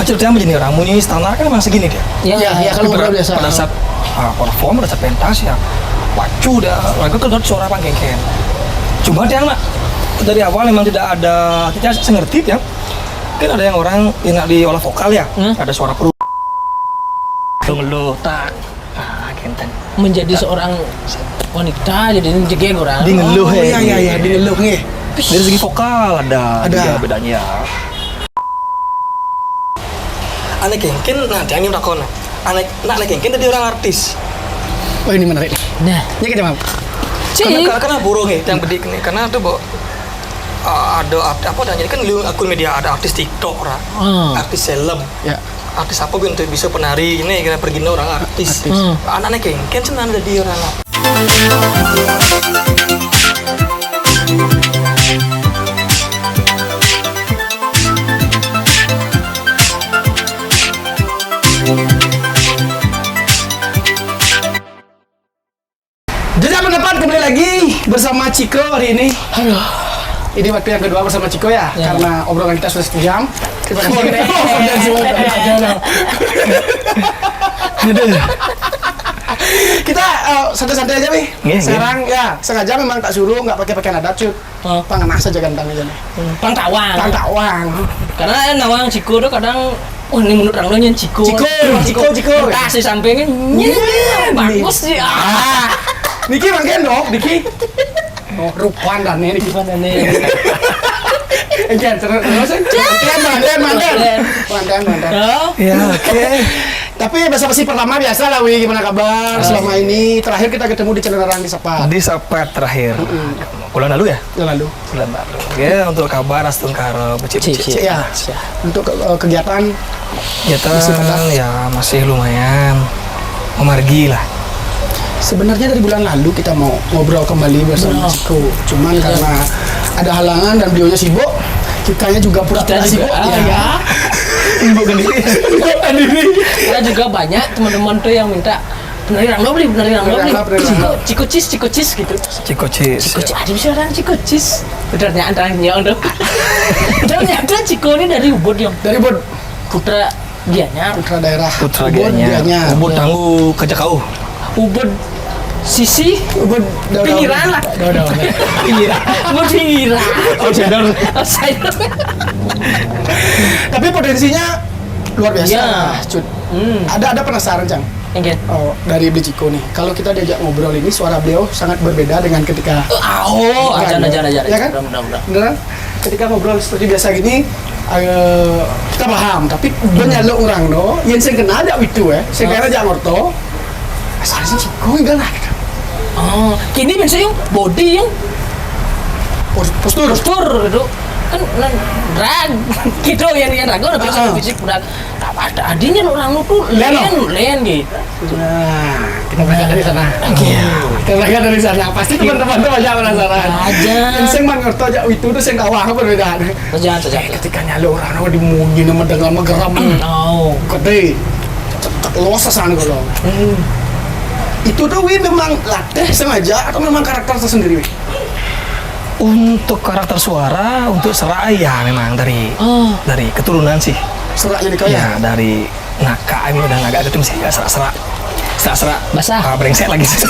ceritanya begini, orang Muni standar kan memang segini dia. Iya, kalau ngobrol biasa. Pada saat perform, pada saat pentas ya wacu dah, lagu kan suara pangkengken. Cuma dia nak dari awal memang tidak ada, kita ngerti ya. Kan ada yang orang yang diolah vokal ya, ada suara perut. Ngeluh tak. Kenten. Menjadi seorang wanita jadi jegeng orang. Di ngeluh Iya, di ngeluh nih. Dari segi vokal ada bedanya. Anak kengken, nah jangan takon. Anak kengken tadi orang artis. Oh ini menarik. Nah, ini kita mau. Karena burung yang bedik nih, karena tuh ada apa dan jadi kan akun media ada artis TikTok orang, artis film, artis apa gitu bisa penari ini kira pergi orang artis. Anak-anak kengken senang jadi orang. Jeda pendapat kembali lagi bersama Ciko hari ini. Ini waktu yang kedua bersama Ciko ya. Karena obrolan kita sudah 1 jam. Terima kasih. Kita santai-santai aja nih. Sekarang ya sengaja memang tak suruh nggak pakai pakaian adat cut. Panganas saja ganteng aja nih. Pantawang. Karena nawang Ciko tuh kadang ini menurut orang lain Ciko. Kasih sampingnya bagus sih. Niki mangken dong, Niki. Rupan dan ini. Mantan. Ya, oke. Tapi basa-basi pertama biasa lah, Wi. Gimana kabar selama ini? Terakhir kita ketemu di Cileneran di Sapat. Di Sapat terakhir. Bulan lalu ya? Bulan lalu. Ya, untuk kabar astun karo becik-becik. Ya. Untuk kegiatan ya masih lumayan memargi lah. Sebenarnya dari bulan lalu kita mau ngobrol kembali bersama Ciko. Cuman karena ada halangan dan beliaunya sibuk, kitanya juga pura-pura sibuk. Sibuk sendiri. Kita juga banyak teman-teman tuh yang minta penari Ranglo beli. Ciko cis gitu. Ciko cis. Ada bisa orang Ciko cis. Benernya antaranya untuk. Ternyata Ciko ini dari Ubud yang. Dari Ubud. Putra daerah. Ubud tangguh kerja kau. Ubud sisi pinggiran lah. Ubud pinggiran. Tapi potensinya luar biasa. Cut. Ada penasaran, Cang. Dari Beli Ciko nih. Kalau kita diajak ngobrol ini suara beliau sangat berbeda dengan ketika aja. Ya kan? Beneran? Ketika ngobrol seperti biasa gini kita paham, tapi banyak orang yang saya kenal ada itu saya kira aja ngorto. Soalnya sih Ciko enggak lah gitu. Kini biasanya yang body yang postur itu kan drag gitu yang ragu udah biasa fisik udah ada adinya orang lu tuh len gitu. Nah, kita belajar dari sana. Kita belajar dari sana. Pasti teman-teman tuh banyak penasaran. Yang saya mangurto aja itu tuh saya kawah perbedaan. Saja. Ketika nyalo orang di munyi nama dengan geram. Gede. Los sana kalau. Itu tuh memang latih sengaja atau memang karakter tersendiri? Untuk karakter suara, untuk serak ya memang dari keturunan sih. Serak jadi kaya? Ya dari Naka, ini udah agak itu masih serak-serak basah? Brengsek lagi sih.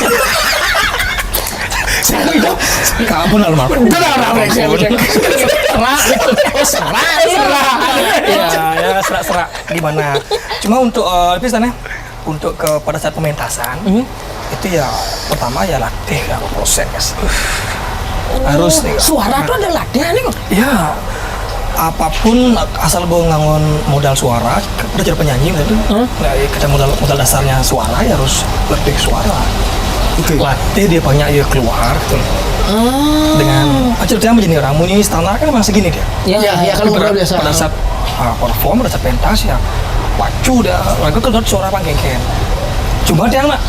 Kamu normal. Brengsek. Serak. Ya serak gimana? Cuma untuk untuk pada saat pementasan itu ya pertama ya latih ya proses. Harus nih. Suara tuh ada latihan nih kok. Ya apapun asal gue ngangon modal suara, udah jadi penyanyi gitu. Nah, kita modal dasarnya suara ya harus latih suara. Latih dia banyak ya keluar gitu. Dengan ceritanya begini, orang Muni standar kan memang segini dia. Ya kalau ngobrol biasa. Pada saat perform, pada saat pentas ya wacu dah, lagu kan suara pangkengken. Cuma dia nak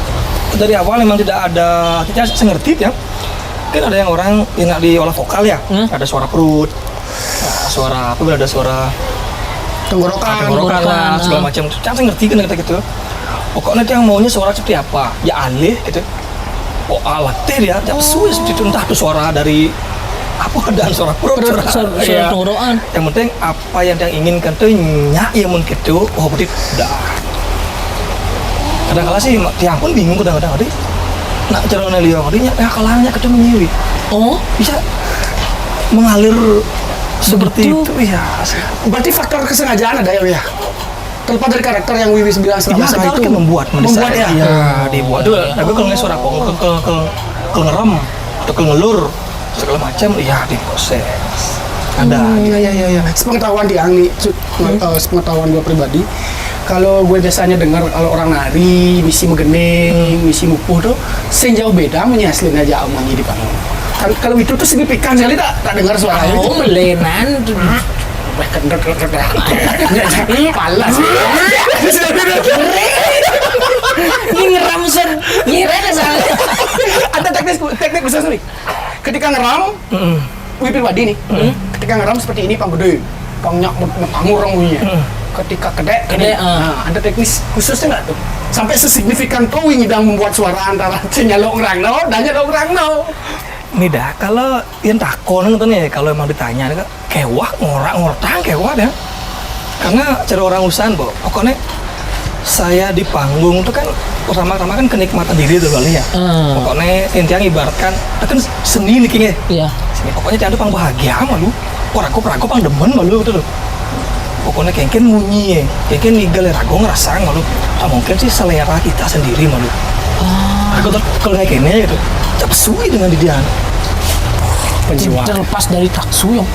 dari awal memang tidak ada, kita ngerti ya. Kan ada yang orang yang diolah vokal ya, ada suara perut, suara apa ada suara tenggorokan segala macam. Saya ngerti kan gitu. Pokoknya dia yang maunya suara seperti apa, ya alih gitu. Alat dia, jangan suwe seperti itu entah itu suara dari apa dan suara perut suara Iya. tenggorokan. Yang penting apa yang dia inginkan tuh nyak ya mun gitu oh berarti dah kadang-kadang sih tiang pun bingung kadang-kadang tadi nak cara Nelio tadi nyak kalangnya ketemu nyiwi Oh, bisa mengalir seperti Begitu. itu ya. Berarti faktor kesengajaan ada ya? Terlepas dari karakter yang Wiwis bilang selama Iya, itu kan membuat ya. Iya, dibuat. Tapi kalau nggak suara ke ngerem atau ke ngelur segala macam, ya diproses. Ada. Iya. Sepengetahuan Tiang nih, sepengetahuan gue pribadi, kalau gue biasanya dengar kalau orang nari, misi megening, misi mupuh tuh, sejauh beda menyaslin aja omongnya di panggung. Kalau itu tuh signifikan sekali tak dengar suaranya. oh melenan. Palas. Ini ngeram sen, nyiren soalnya. Ada teknik khusus nih. Ketika ngeram, gue pribadi nih, ketika ngeram seperti ini pang gede, pangnya ngepangur orang bunyinya. Ketika kedek, nah, ada teknis khususnya nggak tuh? Sampai sesignifikan tuh ngidang membuat suara antara nyalok orang no dan nyalok orang no. Ini dah, kalau yang takon nonton ya, kalau emang ditanya, kewah ngortang kewah ya. Karena cara orang usahan, pokoknya saya di panggung itu kan pertama-tama kan kenikmatan diri tuh kali ya. Pokoknya intinya ibaratkan, kan seni nih kayaknya. Iya. Sini pokoknya jangan pang bahagia malu, perago pang demen malu gitu loh. Pokoknya kengken munyi, kengken nigel rago ngerasa malu. Tak mungkin sih selera kita sendiri malu. Aku tuh kalau kayak gini gitu, cap suwi dengan dia. Penjiwa Terlepas dari taksu yang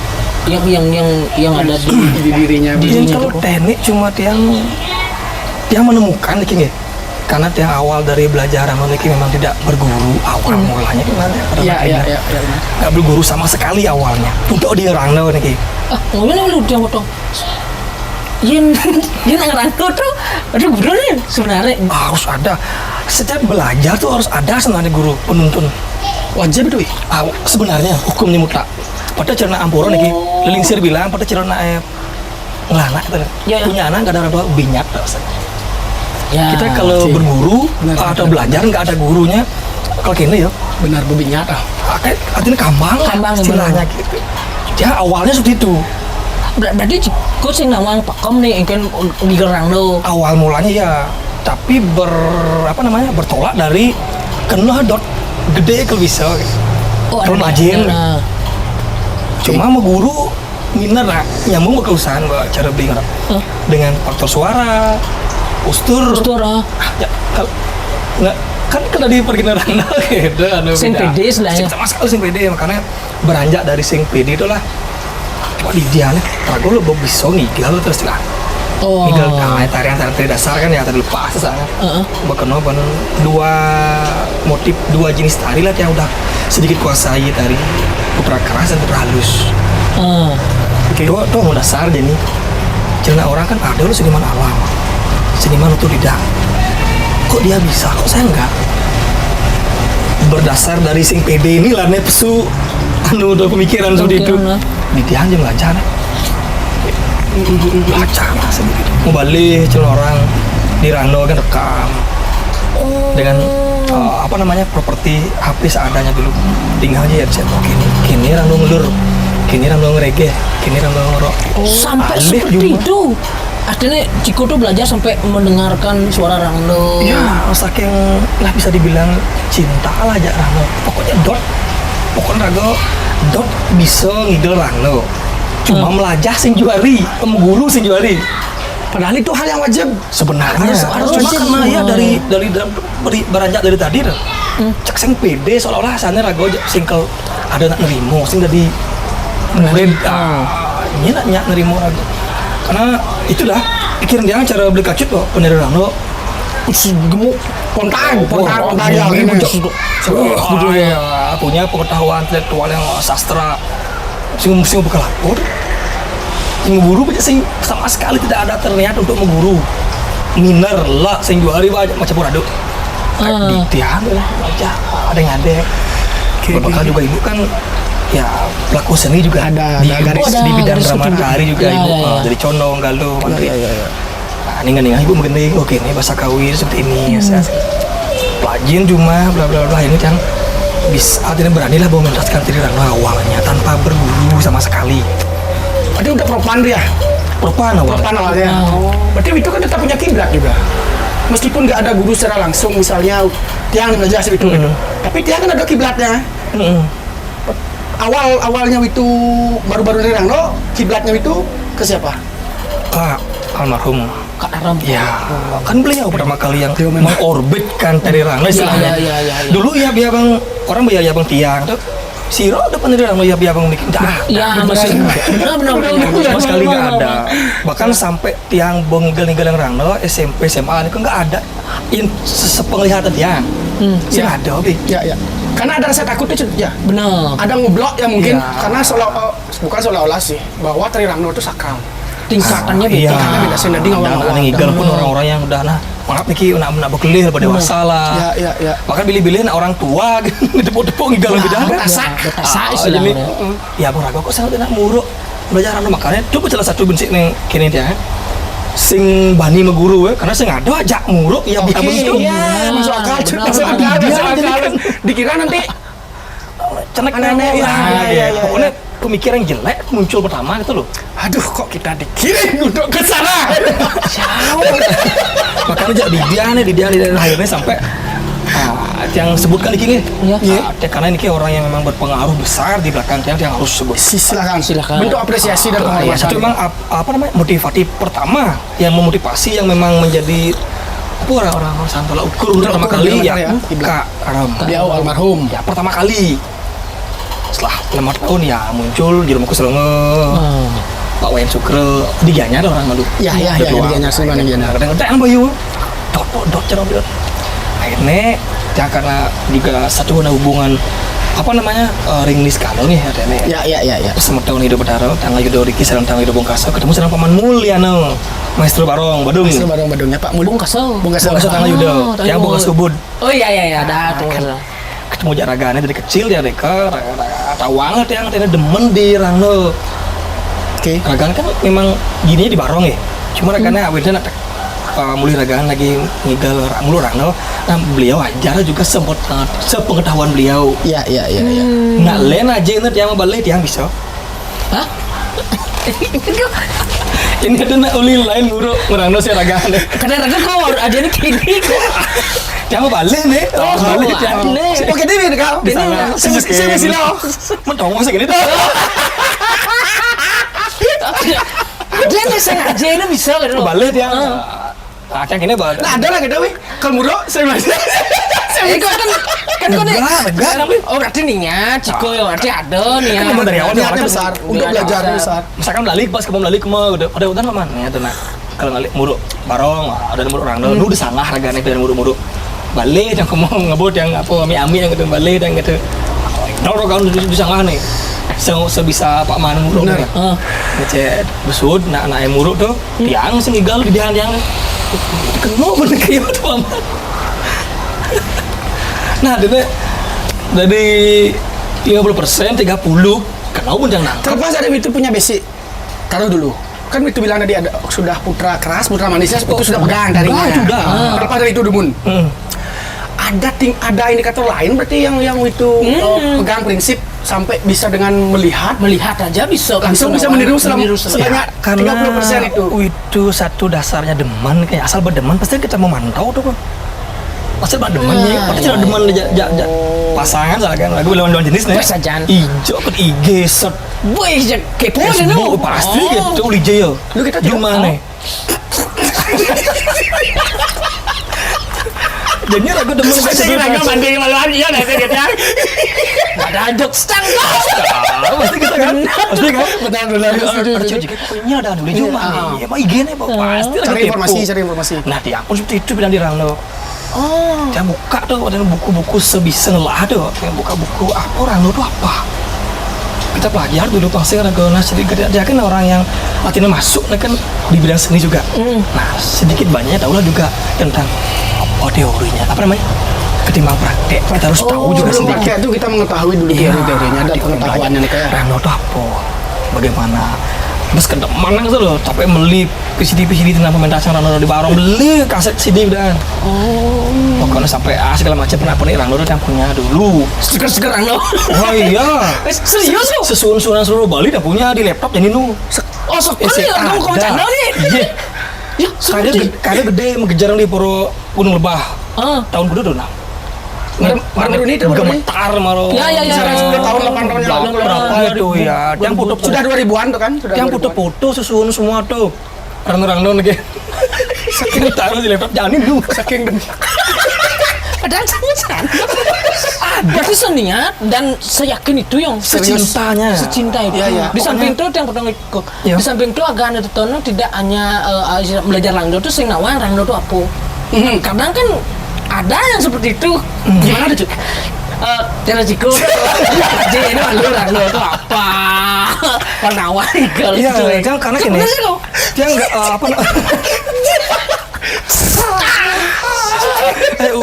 ada di dirinya. Dia kalau teknik cuma yang menemukan nih karena yang awal dari belajar memiliki memang tidak berguru awal mulanya gimana? Iya. Nggak berguru sama sekali awalnya. Untuk di Rangno nih. ngomongnya lu dia potong. Yen ngerangkut tuh, aduh bener nih sebenarnya. Harus ada. Setiap belajar tuh harus ada sebenarnya guru penuntun. Wajib itu. Sebenarnya hukumnya mutlak. Pada cerna ampuro nih, Liling Sir bilang pada cerna ngelana itu Ya. punya anak nggak ada orang tua binyak rasanya. Ya. Kita kalau Cik. berguru Benar, atau benar. belajar nggak ada gurunya, kalau gini ya, Benar bebinya ah. artinya kambang Kambang, istilahnya gitu. Dia awalnya seperti itu. Berarti kok sing nawang pakem nih kan digerang lo. Awal mulanya ya, tapi bertolak dari kena dot gede kalau bisa. Kalau majin, cuma mau guru minat lah, nyambung ke usahaan cara beli dengan faktor suara, postur. Ya, kalau nggak kan kalau di perkenalan gitu, Sing beda. pede istilahnya. Sama sekali sing pede, makanya beranjak dari sing pede itu lah. Wah di dia nih, ragu lo bisa ngigal terus lah. Oh. Ngigal tarian dasar kan ya tadi lepas sana. Bakal dua jenis tari lah yang udah sedikit kuasai tari putra keras dan putra halus. Itu mau dasar jadi cerita orang kan ada lo seniman alam, seniman untuk lidah. Kok dia bisa, kok saya enggak? Berdasar dari sing PD ini lah nepsu udah pemikiran seperti itu. Di dia aja belajar. Belajar sendiri. Mau balik cerita orang di Rando kan rekam dengan properti HP seadanya dulu. Tinggal aja ya set kini Rando ngelur. Kini Rando ngerege, kini Rando ngerok. Sampai Balik seperti juga. itu. Artinya Ciko tuh belajar sampai mendengarkan suara Rangno. Ya, saking lah bisa dibilang cinta lah aja Rangno. Pokoknya Rago dot bisa ngidol Rangno. Cuma melajah sing juari, guru sing juari. Padahal itu hal yang wajib. Sebenarnya Harus cuma wajib. karena ya dari beranjak dari tadi tuh. Cek sing pede seolah-olah sana Rago singkel ada nak nerimo sing dari murid. Ini nak nerimo Rago. Karena itulah pikiran dia cara beli kacut kok pendidikan Rangno. Gemuk. Pontang ya Ini ini. punya pengetahuan intelektual yang sastra sing bekal lapor sing guru sing sama sekali tidak ada terniat untuk mengguru miner lah sing dua hari banyak macam purado di tiang lah aja ada yang ada bakal juga ibu kan ya pelaku seni juga Ada di garis di bidang garis drama keturunan. tari juga Ya, ibu ya. jadi condong galuh mantri Iya. nah ini ibu mungkin oke ini bahasa kawin seperti ini ya pelajian cuma bla bla bla ini kan bisa artinya beranilah mementaskan diri Rano awalnya tanpa berguru sama sekali. Berarti udah propan dia. Propan Propan awalnya. awalnya. Berarti itu kan tetap punya kiblat juga. Meskipun nggak ada guru secara langsung, misalnya Tiang belajar itu, tapi Tiang kan ada kiblatnya. Awalnya itu baru-baru dari Rangno, kiblatnya itu ke siapa? Kak almarhum. Kak Aram. Ya, kan beliau pertama kali yang Beliau memang- mengorbitkan dari Rangno istilahnya. Ya. Dulu ya biar bang orang biar bang Tiang tuh. Siro depan dari Rangno ya biar bang bikin. Ya, masih benar. Sama sekali nggak ada. Bahkan sampai Tiang ngigel-ngigel yang Rangno SMP SMA itu nggak ada. Sepenglihatan Tiang. Sih nggak ada, Bi. Ya. Karena ada rasa takutnya ya. Benar. Ada ngeblok ya mungkin Iya. karena bukan seolah-olah sih bahwa Tri Rangno itu sakral. Tingkatannya Iya. beda. Tingkatannya beda. Saya tadi ngawang-ngawang. Ada ngigel pun orang-orang yang udah maaf nih nak bekelih pada dewasa lah. Ya. Bahkan bilih-bilih orang tua gitu ditepuk-tepuk ngigel lebih dah. Betasa istilahnya. Ya Bang Raga kok sangat enak muruk belajar anu makanya coba salah satu bensik ning kene dia. Sing bani meguru ya karena sing ada ajak muruk ya Oke, begitu. iya, masuk akal, benar. masuk akal, Iya, masuk jadi akal. kan- Dikira nanti Cenek Aneh-aneh, nenek lah. iya. Pokoknya pemikiran yang jelek muncul pertama gitu loh. aduh kok kita dikirim untuk ke sana. Makanya jadi di dia dan akhirnya sampai yang sebutkan di sini. Iya. Karena ini orang yang memang berpengaruh besar di belakang Tiang yang harus sebut. Silakan. Bentuk apresiasi dan Ya, penghormatan. satu memang apa namanya motivatif pertama yang memotivasi yang memang menjadi apa orang-orang santola ukur untuk pertama Ukur kali pertama ya kali ya, kiblat. Kak Aram. Beliau almarhum. Ya pertama kali setelah 5 tahun ya muncul di rumahku selenge Pak Wayan Sukre diganya ada orang lalu Ya, diganya, Sulaiman diganya. kadang-kadang bayu dot cara bilang akhirnya ya karena juga satu hubungan apa namanya ring niskano nih ada Ya. sama tahun hidup berdarah tanggal hidup Riki sareng tanggal hidup Bongkaso ketemu sareng paman Mulyano maestro Barong Badung Masih badung-badungnya Pak Mulung. Kasau. Bongkaso tanggal hidup yang Bongkas Ubud Oh iya, ada tuh. ketemu jaragane dari kecil ya mereka tahu banget yang demen di Rangno. Oke. Ragan kan memang gininya di Barong ya. Cuma Ragannya awalnya mulai Ragan lagi ngigel mulu Rangno. Nah, beliau ajar juga sepengetahuan beliau. Ya. Nah, len aja inget yang balik yang bisa. Hah? Ini ada nak uli lain buruk Rangno si Ragan. Kadang-kadang kok ada nih kini kok. Yang balik nih. Balik yang. balik. Oke, Dewi kau. Di sana. Saya mesti lo. Mentong masih gini tuh. Ada nih sengaja ini bisa kan? Balik yang. Yang ini balik. Nah, ada lagi Dewi. Kalau muruk saya masih. Kok kan kok nih. Enggak. Oh berarti nih Ciko ya berarti ada nih ya. Kan memang dari awal Niatnya kan besar. Udah Untuk ada belajar besar. besar. Misalkan balik pas kamu balik mau udah utan mana ya tuh nak kalau balik muruk Barong ada muruk orang dulu udah sangat harganya dari muruk balik yang kamu ngebut yang apa ami yang gitu balik yang gitu noro kamu di sangat nih sebisa Pak Man muruk Benar. nih ngecet besud nak yang muruk tuh tiang sing igal di diang kena bener kayak tuh Pak Man. Nah dari 50% 30 kenapa pun jangan nangkep. Terlepas dari itu punya basic. Taruh dulu. Kan itu bilang tadi ada sudah putra keras, putra manisnya itu sudah pegang taringnya. sudah. Terlepas dari itu Dumun. Ada indikator lain berarti yang itu pegang prinsip sampai bisa dengan melihat Aja bisa langsung bisa meniru sebanyak Karena 30% itu. satu dasarnya demen kayak asal berdemen pasti kita memantau tuh kan pasti berdemennya pasti ada demen pasangan salah kan lagu lawan jenis nih Wes ajan. ijo ke IG set Wih, kepo deh Facebook pasti gitu IG yo Lu kita juga- gimana jadinya lagu demen banding maluan iya dah dia. Ada jokes tangga. pasti kita kan pasti kan Benar. ini ada nulis cuma ya mah IG nih pasti lagi Cari kepo. informasi. Nah, dia pun seperti itu bilang di Rangno. Dia buka tuh, ada buku-buku sebisa lah tuh. Yang buka buku apa Rangno tuh apa? Kita pelajar dulu pasti karena ke sedikit dia kan orang yang artinya masuk kan di bidang seni juga. Nah, sedikit banyaknya tahu lah juga tentang apa teorinya, apa namanya? Ketimbang praktek. Kita harus tahu juga Sebelum sedikit. pakai itu kita mengetahui dulu teori-teorinya dan pengetahuannya nih kayak. Rangno tuh apa? Bagaimana? Terus ke mana gitu loh, sampai meli PCD tentang pementasan Rano di Barong, beli kaset CD udah. Pokoknya sampai segala macam pernah Rano yang punya dulu. Stiker Rano. Oh iya. Serius lo? Sesuun-suunan seluruh Bali dah punya di laptop jadi nu. Oh, sekali kamu kau channel nih. Iya. Ya, Kada gede mengejar di Puro Gunung Lebah. Tahun kudu dona. Baru ini tuh gemetar maro. Ya. 10 tahun 8 tahun yang lalu. Berapa itu ya? Yang foto Sudah 2000-an tuh kan? Sudah yang 2000-an. foto-foto sesuun semua tuh. Rano lagi. Saking taruh di laptop janin lu. Saking Padahal sangat berarti seniat dan saya yakin itu yang Secintanya. secinta itu. Iya. Di samping itu yang pertama ikut. Iya. Di samping itu agak ada tono tidak hanya belajar rangdo itu sing nawan rangdo itu apa. Kadang kan ada yang seperti itu. Gimana tuh? Cara Ciko, jadi ini malu rangdo itu apa? Pernawan igal. Iya, kan karena gini. Dia enggak apa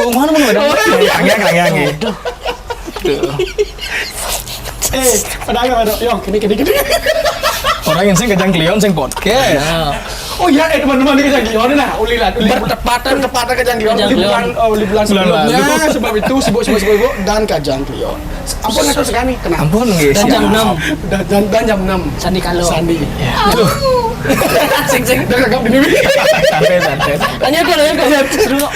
mana mau ada? Yang. Padahal ada yang gini. Orang yang sing kejang klion sing podcast. Oh iya, teman-teman ini Kejanggion nah, ulilan bertepatan ke Kejanggion di bulan sebelumnya. Sebab itu sibuk dan Kejanggion. Ampun itu sekali, kenapa? Ampun nggih. Dan jam 6. Dan jam 6. Sandi kalau. Sandi. Aduh. Sing. Udah kagak ini. Santai. Tanya kok. Seru kok.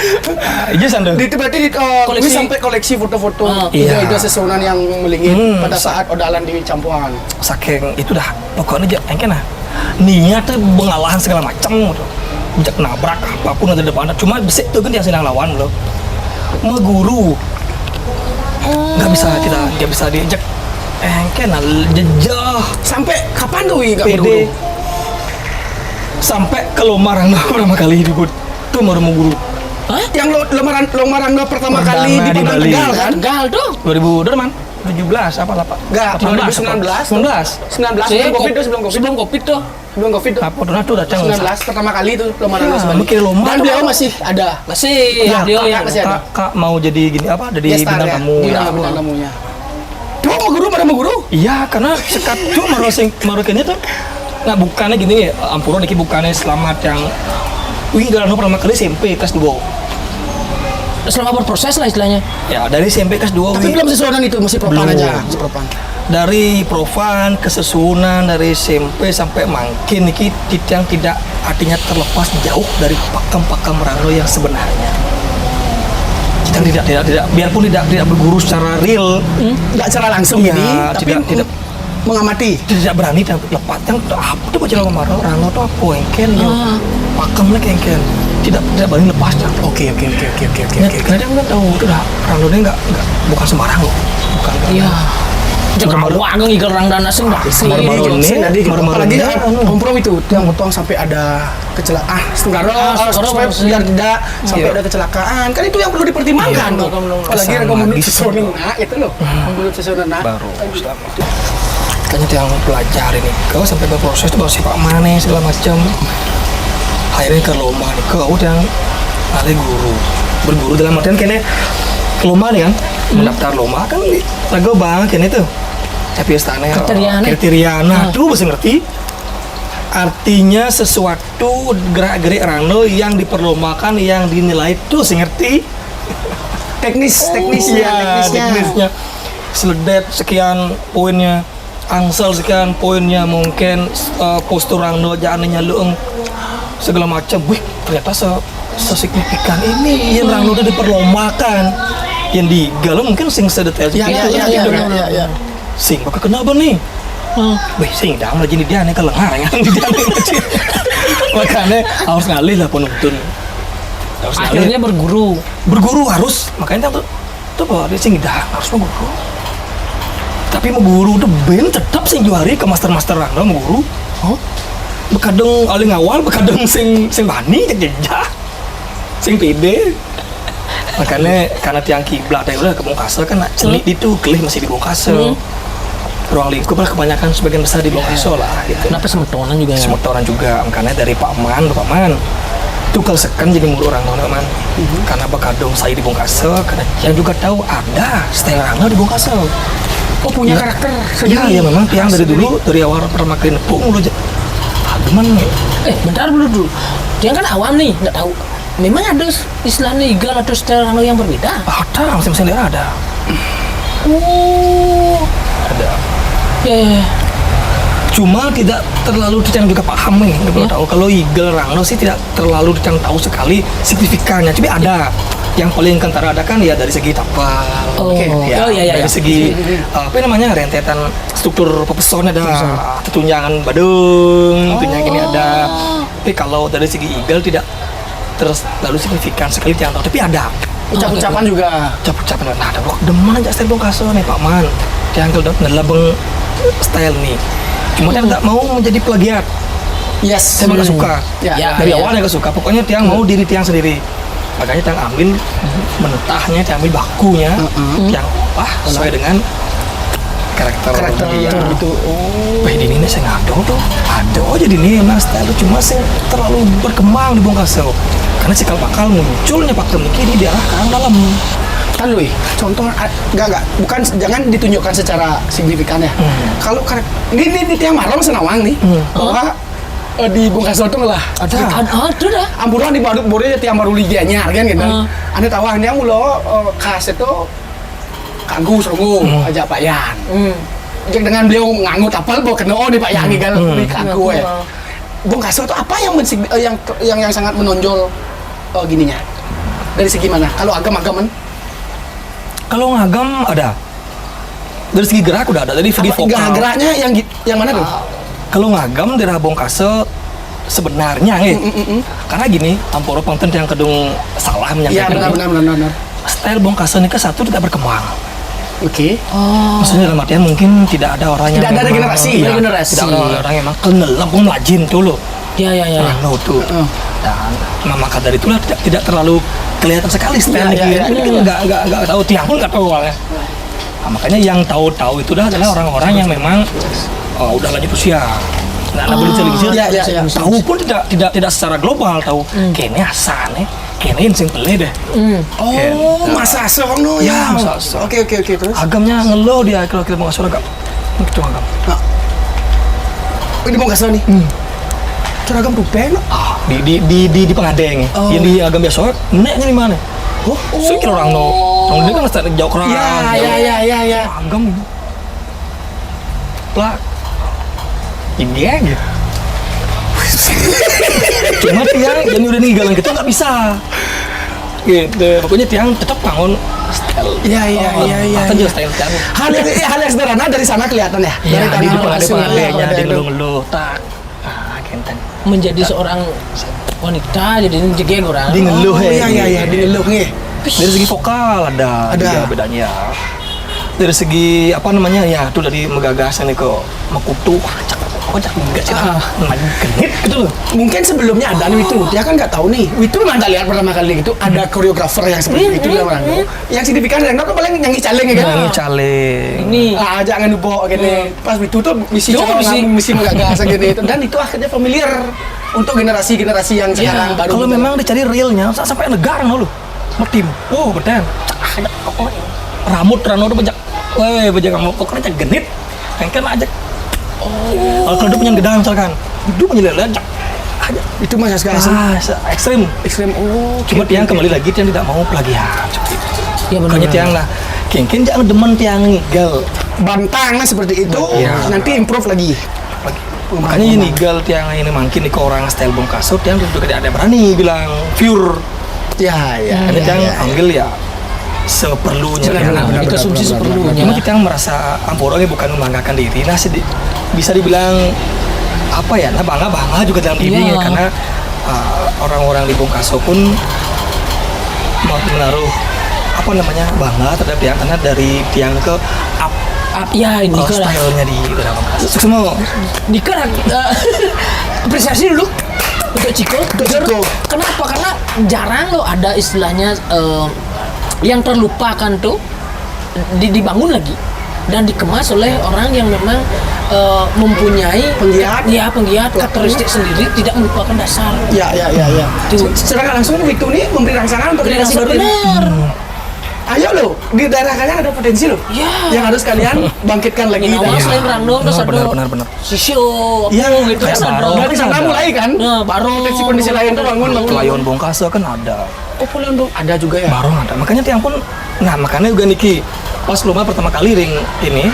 Iya santai. Berarti Koleksi. sampai koleksi foto-foto Iya. ide sesunan yang melingit pada saat odalan di Campuran. Saking itu dah pokoknya engke nah. Niat tuh pengalahan segala macam gitu. Bijak nabrak apapun ada depan. Cuma besek tuh kan yang sedang lawan loh. Meguru. Nggak bisa diajak engke nah jejah Sampai kapan tuh enggak PD berguru? sampai ke Lomarang pertama kali hidup tuh baru mau guru. Yang lamaran lo pertama Perdana kali di di Padang Bali. Tegal kan? Gal tuh. 2000 udah man 17 apa 8? Enggak, 19 sebelum Covid tuh. Sebelum Covid tuh. apa udah tuh datang 19 pertama kali itu lamaran lo sebenarnya. mikir lomba Dan tuh. beliau masih ada. Masih Iya, dia kakak yang masih ada. Kak mau jadi gini apa jadi Gestar bintang ya? tamu Iya, bintang tamunya. Tuh mau guru. iya karena sekat tuh marokennya tuh nggak bukannya gini ya ampura dikit bukannya selamat yang wih dalam pertama kali SMP kelas 2 selama berproses lah istilahnya. ya dari SMP kelas 2 Tapi belum sesuaian itu, masih propan Belum. aja, masih propan. dari profan ke sesunan dari SMP sampai makin ini yang tidak artinya terlepas jauh dari pakem-pakem Rano yang sebenarnya kita tidak biarpun tidak berguru secara real Enggak secara langsung Iya, ini, tapi tidak. mengamati. tidak berani dan lepas yang apa tuh baca lama Rano tuh apa engken yo pakem lah engken tidak berani lepas dah. Oke. Karena dia kan tahu itu dah Rano dia nggak bukan sembarang loh bukan Iya. Jangan wangi igal orang dana sing dah sih. Baru-baru ini, baru-baru Apalagi ini, komprom itu yang potong sampai ada kecelakaan. Supaya biar tidak sampai Iya. ada kecelakaan. Kan itu yang perlu dipertimbangkan tuh. Apalagi yang Kesana komunitas gitu. sesunan itu loh. Komunitas sesunan baru selama kayaknya yang pelajar ini kau sampai berproses itu baru siapa mana segala macam akhirnya ke lomba nih kau udah ada guru berguru dalam artian kayaknya ke lomba nih kan mendaftar lomba kan lagu bang kayaknya tuh tapi istana kriteria tuh bisa ngerti artinya sesuatu gerak-gerik Rano yang diperlombakan yang dinilai tuh sih ngerti teknisnya seledet sekian poinnya angsal sekian poinnya mungkin postur Rano jalannya leung segala macam wih ternyata sesignifikan ini yang Rano udah diperlombakan yang di galau mungkin sing sedetail Iya. sing bakal kenapa nih wih sing dah mulai jadi dia nih kelengar yang di dia nih makanya harus ngalih lah penonton harus ngalih Akhirnya berguru harus makanya tuh bahwa dia sing dah harus berguru tapi mau guru tuh ben tetap sing juari ke master Rano mau guru bekadeng aling awal bekadeng sing bani jejak sing pede makanya karena tiang kiblat ya udah ke Bongkasel kan celik itu kelih masih di Bongkasel ruang lingkup lah kebanyakan sebagian besar di Bongkasel lah gitu Kenapa semetonan juga ya? semetonan juga makanya dari Pak Man itu kalsekan jadi muru orang Pak Man karena bekadeng saya di Bongkasel karena yang juga tahu ada setengah Rano di Bongkasel. Oh punya karakter Iya, memang tiang dari dulu dari awal pertama kali nepung lu demen gitu. Bentar dulu. Dia kan awam nih, nggak tahu. Memang ada istilahnya eagle atau style rano yang berbeda? Ada, masing-masing daerah ada. Oh, Ada. ya. Cuma tidak terlalu Tiang juga paham nih, belum tahu. Kalau eagle rano sih tidak terlalu Tiang tahu sekali signifikannya. Tapi ada. Yang paling kentara ada kan ya dari segi tapal. Oh, Ya, iya. dari segi apa namanya rentetan struktur pepesonnya ada, tunjangan badung, tunjangan gini ada. Tapi kalau dari segi eagle tidak terus lalu signifikan sekali Tiang tahu. Tapi ada. Ucap-ucapan juga. Ucap-ucapan nah ada demen aja style bongkaso nih Pak Man. Tiang kalau ngelabeng style nih. Cuma Tiang nggak mau menjadi plagiat. Yes. Saya nggak suka. Ya. Dari awal nggak suka. Pokoknya Tiang mau diri Tiang sendiri. Makanya Tiang ambil mentahnya, Tiang ambil bakunya, Tiang sesuai dengan karakter dia. gitu. Wah di ini saya ngado tuh, ada aja di ini emang style cuma saya terlalu berkembang di bongkaso. Karena cikal bakal munculnya faktor niki di daerah Karang Dalam. Kan Lui, contoh enggak, bukan jangan ditunjukkan secara signifikan ya. Kalau ini Tiang Marom Senawang nih, bahwa di Bungkaso itu lah Ada. Ada dah. amburan di badut bore Tiang baru ligianya kan gitu. Ane tahu dia mulo khas itu kagu serungu aja Pak Yan. Jadi dengan beliau nganggut apel bawa kena di Pak Yan gal di kagu ya. Bungkaso itu apa yang sangat menonjol gininya? Dari segi mana? Kalau agam-agaman Kalau ngagam ada. Dari segi gerak udah ada, dari segi vokal. geraknya yang mana tuh? Kalau ngagam daerah Bongkaso sebenarnya karena gini, Amporo Pangten yang kedung salah Iya menyampaikan benar. style Bongkaso ini ke satu tidak berkembang. Oke. Maksudnya dalam artian mungkin tidak ada orang yang Tidak ada memang- regenerasi. Iya, Regenerasi. tidak ada orang yang memang kenelem melajin tuh loh. Ya. Rano tuh. Dan maka dari itulah tidak terlalu kelihatan sekali style Iya, ini. Ini nggak tahu, Tiang pun nggak tahu awalnya. Nah, makanya yang tahu-tahu itu adalah orang-orang yang memang udah lanjut usia. Nggak boleh selisih. Iya. Tahu pun tidak secara global tahu. Kayaknya asane, kayaknya yang simpel deh. Oh, masa asal no Ya, ya. masa asal. Oke terus. Agamnya ngeluh dia kalau kita mau ngasih agam. Gitu agam. Ini mau kasih nih. Seragam rupen. Di pengadeng. Yang di agam biasa, neknya di mana? Oh, saya kira orang no. Orang dia kan start jauh keras. Ya. Agam. Plak. Ini aja. Cuma Tiang yang udah ninggalin kita nggak bisa. Gitu. Pokoknya Tiang tetap bangun style. Iya. Akan juga style Tiang. Hal yang sederhana dari sana kelihatan ya. Ya, Dari di tangan langsung. pengadengnya, Ada di itu. ngeluh-ngeluh. Tak. Kenteng. Menjadi seorang wanita jadi jegeng orang. Di ngeluh Iya, di ngeluh nih. Dari segi vokal ada juga bedanya. Dari segi apa namanya ya itu dari megagasan ke mekutu kocak enggak sih genit gitu loh. Mungkin sebelumnya ada nih itu, dia kan nggak tahu nih. Itu memang tak lihat pertama kali itu ada koreografer yang seperti itu lah orang. Yang signifikan yang kan paling nyanyi caleng ya kan. Nyanyi caleng. Ini Jangan lupa gini. Pas itu tuh misi misi megagasan gini. Dan itu akhirnya familiar untuk generasi-generasi yang sekarang baru. Kalau memang dicari realnya sampai negara loh. Metim. Oh, betul. Rambut Rano udah banyak. Weh, banyak kamu pokoknya genit. Kan aja. Kalau dia punya gedang misalkan, dia punya lelajak. itu masa sekarang Ekstrim. Cuma Tiang kembali lagi Tiang tidak mau plagiat. ya Makanya Tiang lah, mungkin jangan demen Tiang ngigal. bantang lah seperti itu. Iya. Nanti improve lagi. Makanya ini ngigal Tiang ini makin ke orang style Bongkaso, Tiang juga tidak ada berani bilang pure. Ya. Karena Tiang ambil ya seperlunya. Benar, benar. dikonsumsi seperlunya. Cuma kita yang merasa Amporo ini bukan membanggakan diri. Nah, bisa dibilang apa ya? Nah, bangga juga dalam diri Iya. ya, karena orang-orang di Bongkaso pun menaruh apa namanya bangga terhadap Tiang karena dari Tiang ke up Ya ini kan stylenya di dalam Bongkaso. Sukses semua. Dika apresiasi dulu untuk Ciko. Kenapa? Karena jarang loh ada istilahnya yang terlupakan tuh dibangun lagi dan dikemas oleh orang yang memang mempunyai penggiat karakteristik sendiri, tidak melupakan dasar. Ya. Tuh. Secara langsung itu nih memberi rangsangan untuk generasi baru ini. Benar. ayo lo di daerah kalian ada potensi lo. Iya. Yang harus kalian bangkitkan lagi. Ini awal selain Rando terus ada benar. Sisio, Iya, gitu kayak kan Baro. ada. Dari sana mulai kan. Nah, baru Potensi lain tuh bangun. Kelayon Bongkase kan ada. Oh, Pulau Dong ada juga ya. Baru ada. Makanya tiang pun, nah makanya juga Niki pas lomba pertama kali ring ini,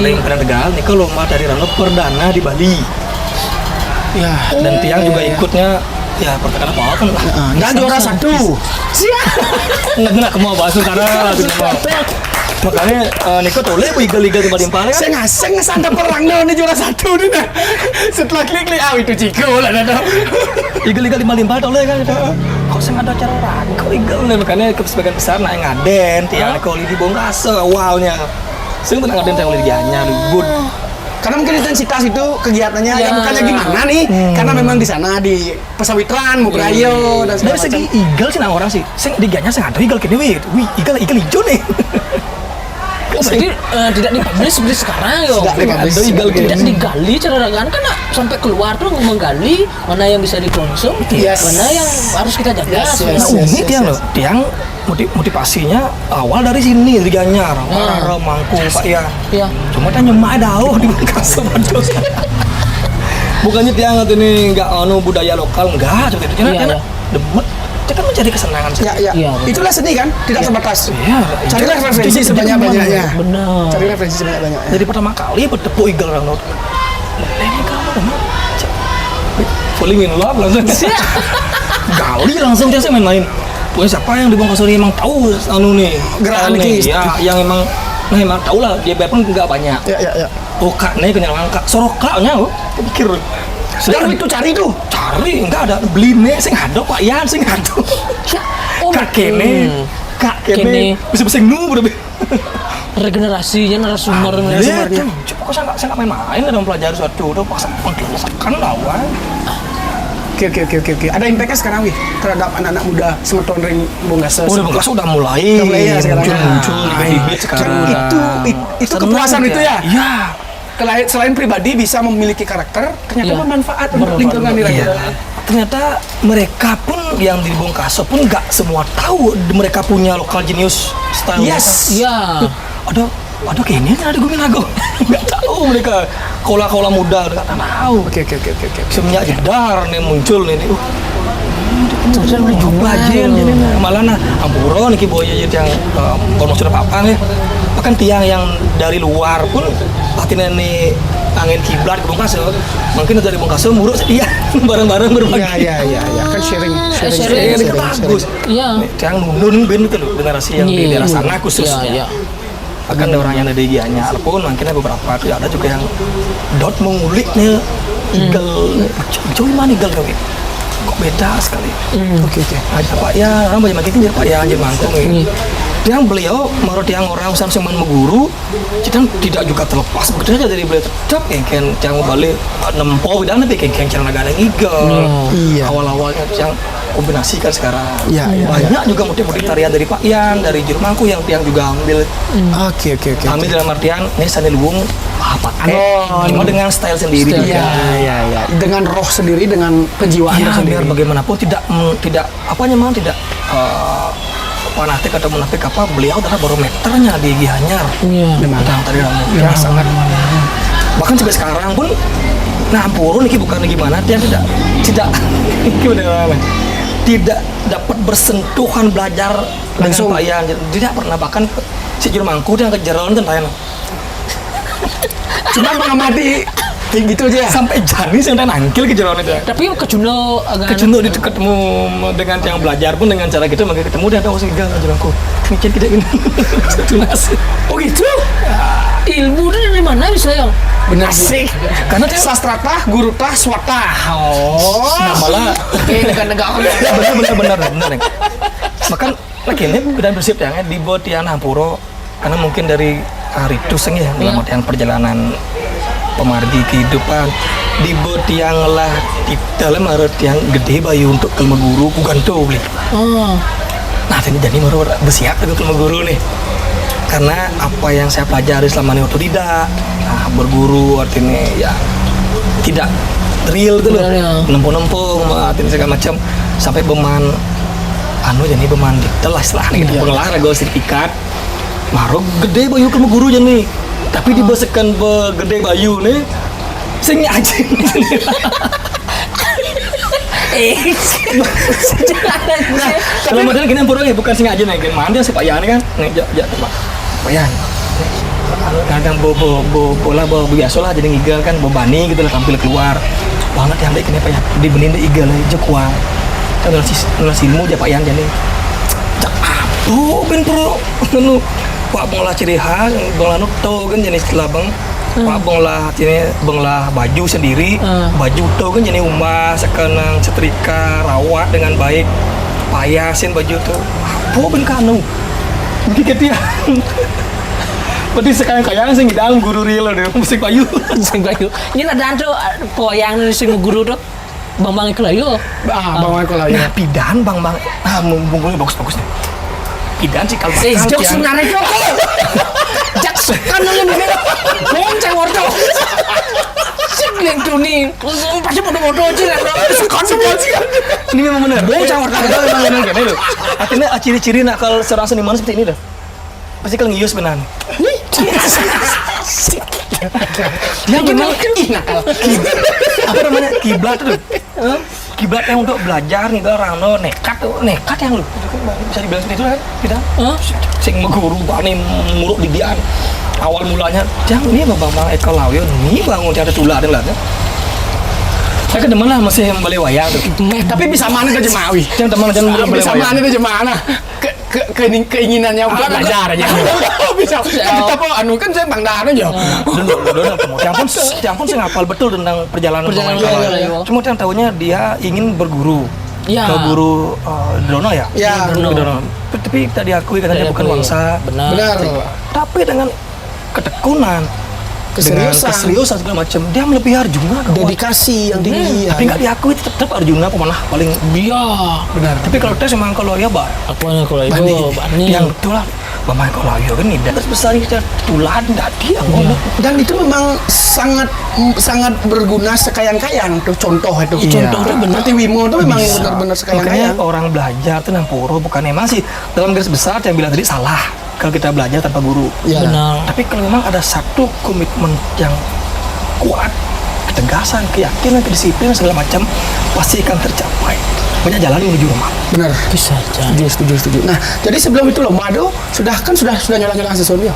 ring Pena Tegal, Niki lomba dari Rando perdana di Bali. Ya. Dan tiang juga ikutnya, ya pertama apa kan lah. Dan juara 1. Nggak kemau bahas karena makanya Niko toleh igal-igal di Balimpale kan. Saya ngaseng ngesanda perang nih juara 1 nih. Nah. Setelah klik itu Ciko lah dah. Igal-igal di Balimpale toleh kan. Kok saya ada cara ragu igal nih makanya sebagian besar naik ngaden tiang Niko di Bongkase awalnya. Saya tenang ngaden tiang di Gianyar libur. Karena mungkin intensitas itu kegiatannya ya bukannya gimana nih. Karena memang di sana di Pesawitran, Mubrayo dan segala Dari segi macam. igal sih nah orang sih. Saya di Gianyar saya ada igal kene wih igal hijau nih. Oh, berarti tidak dipublish seperti sekarang yo. Tidak dipublish. Ada igal Tidak gini. digali cara dagangan kan sampai keluar tuh menggali mana yang bisa dikonsum, Yes. mana yang harus kita jaga. Yes, Nah, yes. unik tiang loh. Tiang motivasinya awal dari sini dari Gianyar, Parara, Mangkung, Pak Ian. Iya. Cuma tanya nyemak dauh di Bongkase Waduh. Bukannya tiang atau ini nggak budaya lokal enggak seperti itu. Iya, iya. Demet. Dia kan mencari kesenangan sih. Ya, ya. Iya, betul. Itulah seni kan, tidak terbatas. Iya. Carilah referensi Jadi sebanyak-banyaknya. Benar. Cari referensi sebanyak-banyaknya. Jadi pertama kali bertepuk igal orang laut. Ini kamu teman. Falling in love langsung. Gali langsung dia main-main. Pokoknya siapa yang di Bongkase ini emang tahu nih Gerakan nih, ini. ya yang emang emang tahu lah dia biarpun nggak banyak. Ya, ya, ya. Oh kak nih kenyal kak soroknya pikir. Sedang itu cari tuh. Cari enggak ada beli nih sing ada Pak Yan sing ada. Oh, Kak kene Kene. bisa nu berarti. Regenerasinya narasumber Lihat, coba kok saya nggak main-main dalam mempelajari suatu udah paksa kan lawan. Oke. Ada impactnya sekarang wih terhadap anak-anak muda semeton ring Bongkase. Udah Bongkase udah mulai ya sekarang. muncul bibit sekarang. Itu kepuasan itu ya. Iya. Selain pribadi bisa memiliki karakter, ternyata Iya. bermanfaat untuk lingkungan di Iya. Rangga. Ternyata mereka pun yang di Bongkase pun nggak semua tahu mereka punya lokal genius style. Yes. Iya. Ada kayaknya ada gue bilang nggak tahu mereka kola muda nggak tahu. Oke. Semenjak jedar nih muncul nih. Saya udah jumpa aja malah nah ampuro nih boy aja yang bonus sudah papang ya. Bahkan tiang yang dari luar pun artinya nih angin kiblat ke Bongkase mungkin dari Bongkase muruk iya bareng-bareng berbagi. Iya. Kan sharing. Sharing bagus. Iya. Tiang nunun ben itu loh generasi yang di daerah sana khususnya. Iya. Bahkan ada orang yang dari Gianyar pun mungkin ada beberapa tuh ada juga yang dot mengulik nih igal coba mana igal kau kok beda sekali. Oke. Ada Pak ya orang banyak makin Pak ya anjir mangkung ini. Yang beliau menurut yang orang usah semen mengguru, jadi tidak juga terlepas begitu saja dari beliau tetap yang jangan balik nempo dan nanti yang cara negara igal. Iya. Awal-awalnya yang kombinasikan sekarang. Iya. Banyak juga motif-motif tarian dari Pak Yan, dari Jerumangku yang juga ambil. Oke. Ambil dalam artian ini Sandi Luwung pakai cuma dengan style sendiri Style. juga. Iya. Dengan roh sendiri, dengan kejiwaan Ya, tersendiri. biar bagaimanapun tidak apanya memang tidak fanatik atau munafik apa beliau adalah barometernya di Gianyar. Iya. Memang. Tentang tari ya, sangat bahkan sampai sekarang pun nah Ampuru nih bukan gimana dia tidak tidak dapat bersentuhan belajar Langsung. dengan Pak Yan tidak pernah bahkan si Jerumangku dia kejeron tentang Cuma mengamati kayak gitu aja ya. sampai Jani sampai nangkil kejeron itu. Tapi kecuno agak Kecunduk di ketemu dengan yang belajar pun dengan cara gitu makin ketemu dia tahu sih gak aku mikir kita gini tunasi Oh gitu? ilmu itu dari mana bisa yang Benar asik sih. karena dia Sastratah, gurutah, swatah. Oh. nah, malah negara-negara ya, benar ya. Bahkan lagi ini kita bersih ya di buat Tiana Hampuro karena mungkin dari Ritus ya dalam artian perjalanan pemargi kehidupan di buat yang lah di dalam arut yang gede bayu untuk kelma guru bukan tuh beli. oh Nah ini jadi baru bersiap ke kelma guru nih karena apa yang saya pelajari selama ini otodidak berguru artinya ya tidak real tuh loh Benar, ya. nempung-nempung artinya segala macam sampai beman anu jadi bemandik telas lah gitu Iya. pengelar gue sertifikat marok gede bayu ke guru jadi tapi dibesekan gede bayu nih sing anjing kalau model gini pura bukan sing aja nih mandi si payan kan nih jak tebak payan kadang bola biasa lah jadi ngigal kan bani gitu lah tampil keluar banget yang baik ini payan dibenin di igal aja kuang kan nulis ilmu aja payan jadi cak apa ben pro nu pak bonglah ciri khas bonglah nu tau kan jenis istilah bang pak bonglah ini bonglah baju sendiri baju tau kan jadi umbah sekenang setrika rawat dengan baik payasin baju tuh apa ben kanu dikit ya berarti sekarang kayaknya sih ngidang guru real deh musik bayu Sing bayu. Ini ada antu poyang sing guru tuh. Bang Kelayo. Bang Michael nah pidan bang bungkulnya bagus nih pidan sih kalau Jok sebenarnya Jok. Jak kan nang ngene. Bonceng orto. Sing leng tuning. Pasti foto-foto aja lah. ini memang benar bocah warna memang benar gini loh akhirnya ciri-ciri nakal seorang seniman seperti ini dah pasti kalau ngius benar dia memang nakal. apa namanya kiblat tuh kiblat yang untuk belajar nih orang lo nekat yang lu bisa dibilang seperti itu kan kita sing guru bani muruk di dian awal mulanya jangan ini bang Eko Lawyo nih bangun tiada tulah ada lah saya kan teman lah masih yang balik wayang tuh Tapi bisa mana ke Jemawi? yang teman jangan belum balik Bisa wayang mana ke Jemaana? Keinginannya untuk belajar aja. Bisa. Kita anu kan saya Bang Dana aja. dulu yang pun saya ngapal betul tentang perjalanan Perjalanan pemain Lawyo. Lawyo. Cuma yang tahunya dia ingin berguru Ya. ke guru Dono ya. Ya, Ke Dono. Tapi tak diakui katanya bukan wangsa. Benar. Tapi dengan ketekunan, dengan keseriusan segala macam, dia melebihi Arjuna. kawan. Dedikasi yang tinggi. Tapi nggak diakui tetap Arjuna pemanah paling. Iya. Benar. Tapi kalau tes memang kalau ya bah. Aku hanya Kelayo. Bani. Yang betul lah. Bama kalau Lawyo kan tidak besar kita tulan tidak dia ngomong. Dan itu memang sangat berguna sekayang-kayang tuh contoh itu. Iya. Contoh itu benar. Seperti Wimo itu memang Bisa. benar-benar Makanya sekayang-kayang. orang belajar itu nang puro bukan emang sih dalam garis besar yang bilang tadi salah kalau kita belajar tanpa guru. Ya. Benar. Tapi kalau memang ada satu komitmen yang kuat, ketegasan, keyakinan, kedisiplinan segala macam pasti akan tercapai. Banyak jalan menuju rumah. Benar. Bisa aja. Setuju. Nah, jadi sebelum itu loh, Mado sudah nyala-nyala sesuatu ya?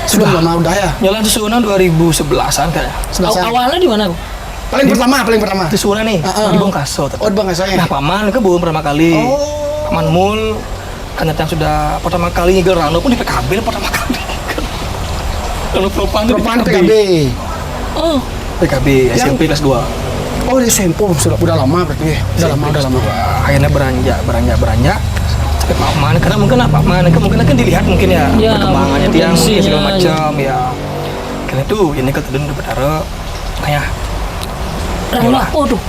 Sebelum lama udah ya? Jalan susunan 2011-an kayaknya. Awalnya di mana, Bu? Paling pertama. Susunan nih di Bongkaso. Oh, di Bongkaso ya? Nah, Paman kan belum pertama kali. Oh. Paman Mul karena yang sudah pertama kali ngigel Rano pun di PKB pertama kali. Kalau Propan itu di Propan PKB. Oh, PKB SMP kelas 2. Oh, di Sempo udah lama berarti. Udah lama. Akhirnya beranjak sampai Pak Man karena mungkin Pak Man mungkin akan dilihat mungkin ya, Ya, perkembangannya tiang mungkin segala potensinya, macam ya. Karena itu ini ke tudun betara kayak Rang apa tuh?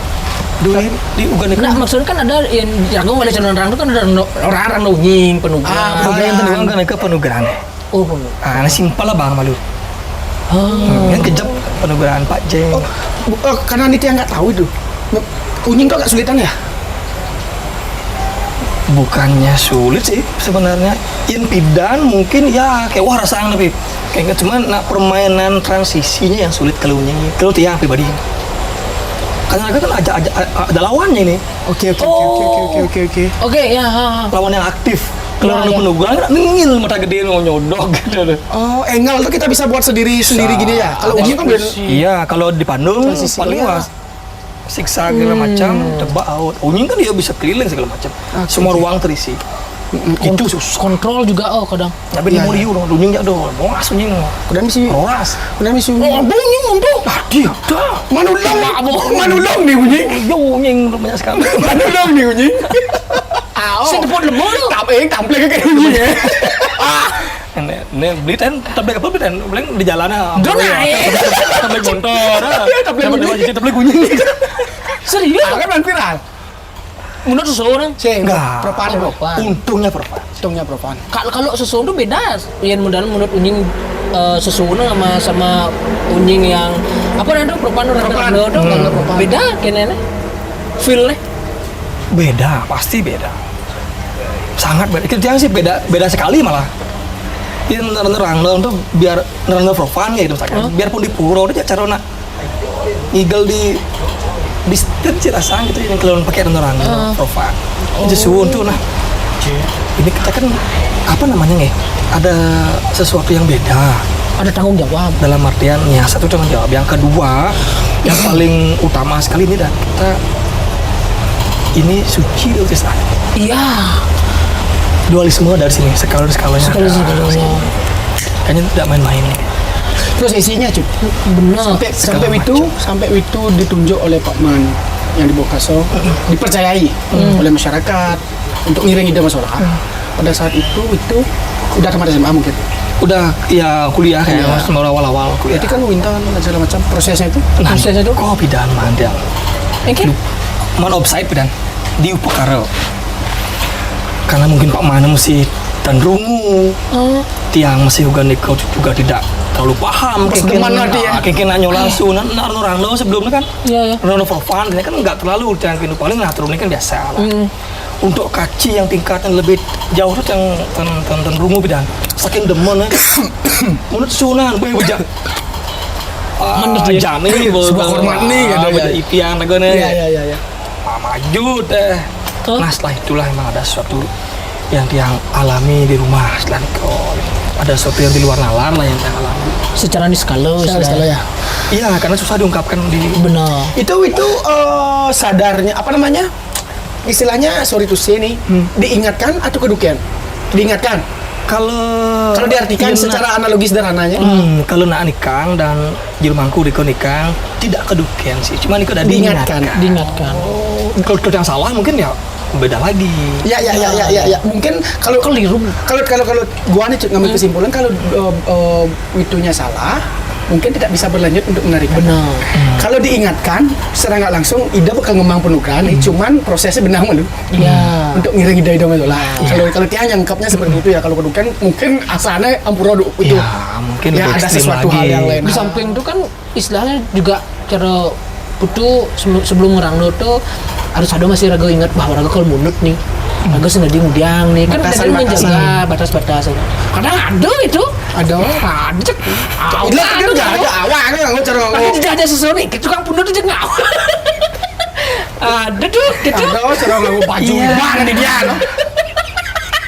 di Uganda Nah, maksudnya kan ada yang jago wali calon orang itu kan ada orang nungging penugas. yang tenang kan ke penugaran. Oh, penugas. Ah, ini simpel lah Bang Malu. Yang kejap penugaran Pak Jeng. Karena Niti yang nggak tahu itu. Unying kok agak sulitan ya? Bukannya sulit sih sebenarnya. Impidan mungkin ya kayak wah rasaan tapi kayak cuman permainan transisinya yang sulit kalau nyanyi. Kalau tiang pribadi. Karena mereka kan ada lawannya ini. Oke. Oke, ya. Lawan yang aktif. Kalau Ya, orang ya. penugaran kan ngil mata gede nyodok gitu. Oh, engel tuh kita bisa buat sendiri gini ya. Kalau Unying kan Iya, kalau di Bandung Transisinya. paling wah siksa segala macam, tebak out. Unying kan dia bisa keliling segala macam. Semua ruang terisi. Itu susah. Kontrol juga kadang. Tapi di Muriu dong, Unying ya dong. Boas Unying. udah misi. Boas. Udah misi. Oh, bunyi untuk. Ah, dia dah. Manulong nih Unying. Yo, Unying banyak sekali. Manulong nih Unying. Sing tepuk lemu lu. Tampil kayak Unying ya. Nih beli ten, tablet apa beli ten? Beli di jalanan. Udah naik. Tablet motor. Tablet Tablet tablet kunying. Serius? Kan main viral. Menurut seseorang. Enggak. Propan. Untungnya perpan. Untungnya Propan. Kalau seseorang tuh beda. Yang menurut Unying seseorang sama Unying yang apa namanya Propan tuh beda kayaknya. Feel-nya. Beda, pasti beda. sangat beda. Kita sih beda sekali malah. Ini nerang untuk biar nerang for fun ya gitu misalkan. Biarpun di pura dia cara nak ngigel di stir cirasang gitu yang kalau pakai nerang for fun. Justru untuk nah ini kita kan apa namanya nih? Ada sesuatu yang beda. Ada tanggung jawab. Dalam artian ya satu tanggung jawab. Yang kedua yang paling utama sekali ini dan kita ini suci itu kisah. Iya. Dualisme dari sini skalanya. Kayaknya tidak main-main. Terus isinya cuy. Benar. Sampai Witu ditunjuk oleh Pak Man yang di Bokaso, dipercayai oleh masyarakat untuk ngiring ide masalah. Pada saat itu udah tamat SMA mungkin. Udah ya kuliah kayak awal-awal kuliah. Jadi kan wintan dan segala macam prosesnya itu. Prosesnya itu kok bidan mandang. Oke. Man offside bidan di Upakaro. Karena mungkin Pak Mana masih tandrungu. Tiang masih juga tidak terlalu paham Gimana dia? Kayak nanya langsung orang lo sebelumnya kan Iya. orang for fun ini kan nggak terlalu jangan kini paling naturun ini kan biasa lah. Untuk kaci yang tingkatan lebih jauh tuh yang tandrungu bidan saking demen ya menurut sunan gue bejak jani sebuah hormat nih ada ipian negara Iya. maju deh. Nah setelah itulah memang ada sesuatu yang alami di rumah setelah nikah. Ada sesuatu yang di luar nalar lah yang saya alami. Secara diskalo ya. Iya, karena susah diungkapkan di. Benar. Itu sadarnya apa namanya? Istilahnya sorry to say nih, diingatkan atau kedukian? Diingatkan. Kalau diartikan secara analogis sederhananya. Kalau nak nikang dan jelmangku nikang tidak kedukian sih. Cuma nikah udah diingatkan. Kalau yang salah mungkin ya beda lagi. Ya. Mungkin kalau Keliru. Kalau gua nih ngambil kesimpulan kalau Witunya salah, mungkin tidak bisa berlanjut untuk menarik. Benar. Kalau diingatkan, secara nggak langsung ide bakal ngembang penukan, cuman prosesnya benang malu. Iya. Untuk ngiring ide lah. Kalau tiang nyangkapnya seperti itu ya, kalau kedukan mungkin asalnya ampura itu. Ya, mungkin ya ada sesuatu hal yang lain. Di samping itu kan istilahnya juga cara putu sebelum ngerangno tuh harus ada masih raga ingat bahwa raga kalau munut nih raga sengaja ngudiang nih kan Batasan- dari menjaga batas-batas kadang ada itu Ada. cek Itu kan nggak ada awak kan nggak cara tapi ngomong. tidak ada sesuatu nih tukang punut aja nggak ada tuh gitu Ada cara ngomong baju Iya. mana di dia no?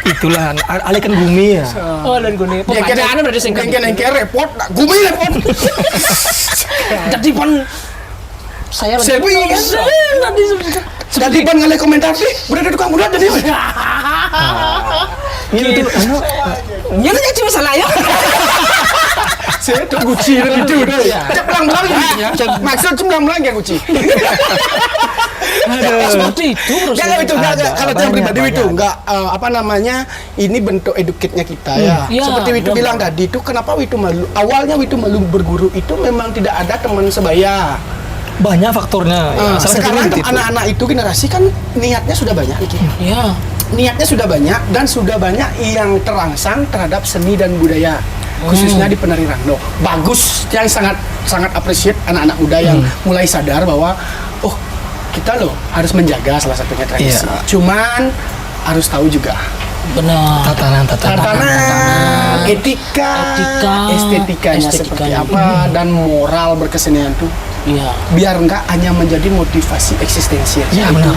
itulah alihkan bumi ya. oh dan gue nih pembacaan berarti singkat Yang repot, gumi repot. jadi pun saya lagi Selfie kan? nanti Jadi ban ngalih komentar sih, berada tukang muda jadi. Ini tuh ya kan cuma salah ya Saya tuh guci itu udah. Cek belang-belang ya. Maksud belang-belang ya guci. seperti itu Jangan itu enggak kalau yang pribadi banyak. itu enggak apa namanya ini bentuk educate-nya kita ya. Iya, Seperti Witu benar. bilang tadi itu kenapa Witu malu? Awalnya Witu malu berguru itu memang tidak ada teman sebaya. banyak faktornya. Ya. Salah satunya Sekarang gitu. anak-anak itu generasi kan niatnya sudah banyak nih. ya Niatnya sudah banyak dan sudah banyak yang terangsang terhadap seni dan budaya khususnya di penari rangdo. Bagus, yang sangat appreciate anak-anak muda yang mulai sadar bahwa oh kita loh harus menjaga salah satunya tradisi. Iya. Cuman harus tahu juga benar tatanan. etika, estetikanya seperti estetikanya. apa dan moral berkesenian tuh iya biar enggak hanya menjadi motivasi eksistensial. Ya benar.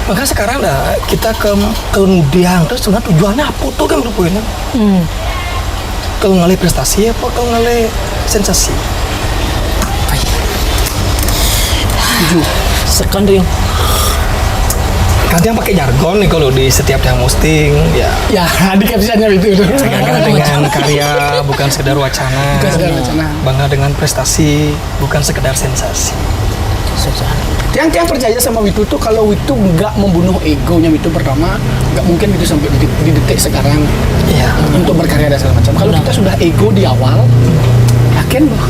Maka sekarang dah kita ke nudiang terus sebenarnya tujuannya apa tuh kan berpoinnya? Kalau ngalih prestasi apa kalau ngalih sensasi? sekarang tuh yang Nanti yang pakai jargon nih kalau di setiap yang posting ya Ya, di captionnya itu. bangga dengan karya bukan sekedar wacana. Bukan sekedar wacana. Bangga dengan prestasi bukan sekedar sensasi. Yang percaya sama Witu tuh kalau Witu nggak membunuh egonya Witu pertama, nggak mungkin Witu sampai di detik sekarang Iya. untuk berkarya dan segala macam. Kalau kita sudah ego di awal, yakin loh.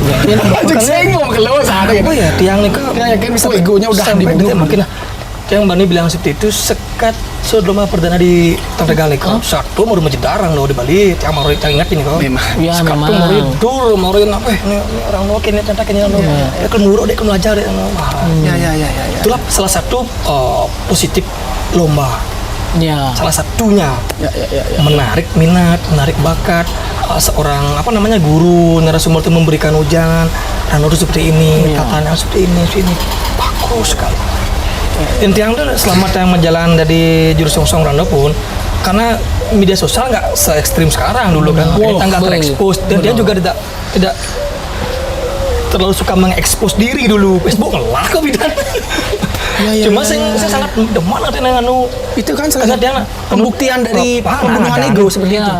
Ajak senggol kalau ada Apa ya tiang nih kok? Ya, yakin bisa egonya udah sampai dibunuh. detik mungkin yang Bani bilang seperti itu sekat Sodoma perdana di Tanregal nih kok. Satu mau menjedarang loh di Bali, yang mau ingat ini kok. Memang. ya Satu memang mau dur, mau apa? Ini orang mau kini tentang kini lo. Ya kan muruk deh kan ajar deh. Ya. Itulah salah satu positif lomba Ya. Salah satunya Ya. menarik minat, menarik bakat seorang guru narasumber itu memberikan ujangan Rando itu seperti ini, tatanya seperti ini, bagus sekali. Intinya tuh selama yang menjalan dari jurus songsong Rando pun, karena media sosial nggak se ekstrim sekarang dulu kan, kita nggak terekspos dan dia juga tidak terlalu suka mengekspos diri dulu. Facebook ngelah kok bidan. Cuma saya sangat demen nanti anu Itu kan salah satu pembuktian dari pembunuhan ego seperti itu.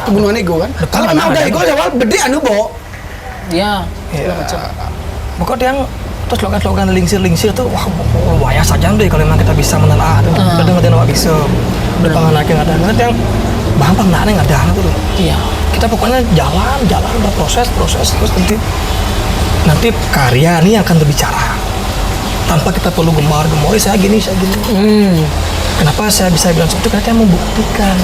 Pembunuhan ego kan. Kalau memang udah ego awal bede anu Bo. Ya. Pokoknya yang terus slogan lingsir tuh wah saja deh kalau memang kita bisa menelaah tuh. Kadang nggak bisa. Udah panganak yang ada. Nanti yang bahan nggak ada tuh. Iya. Kita pokoknya jalan berproses terus nanti karya ini akan berbicara tanpa kita perlu gemar-gemor saya gini. Kenapa saya bisa bilang seperti itu? Karena dia membuktikan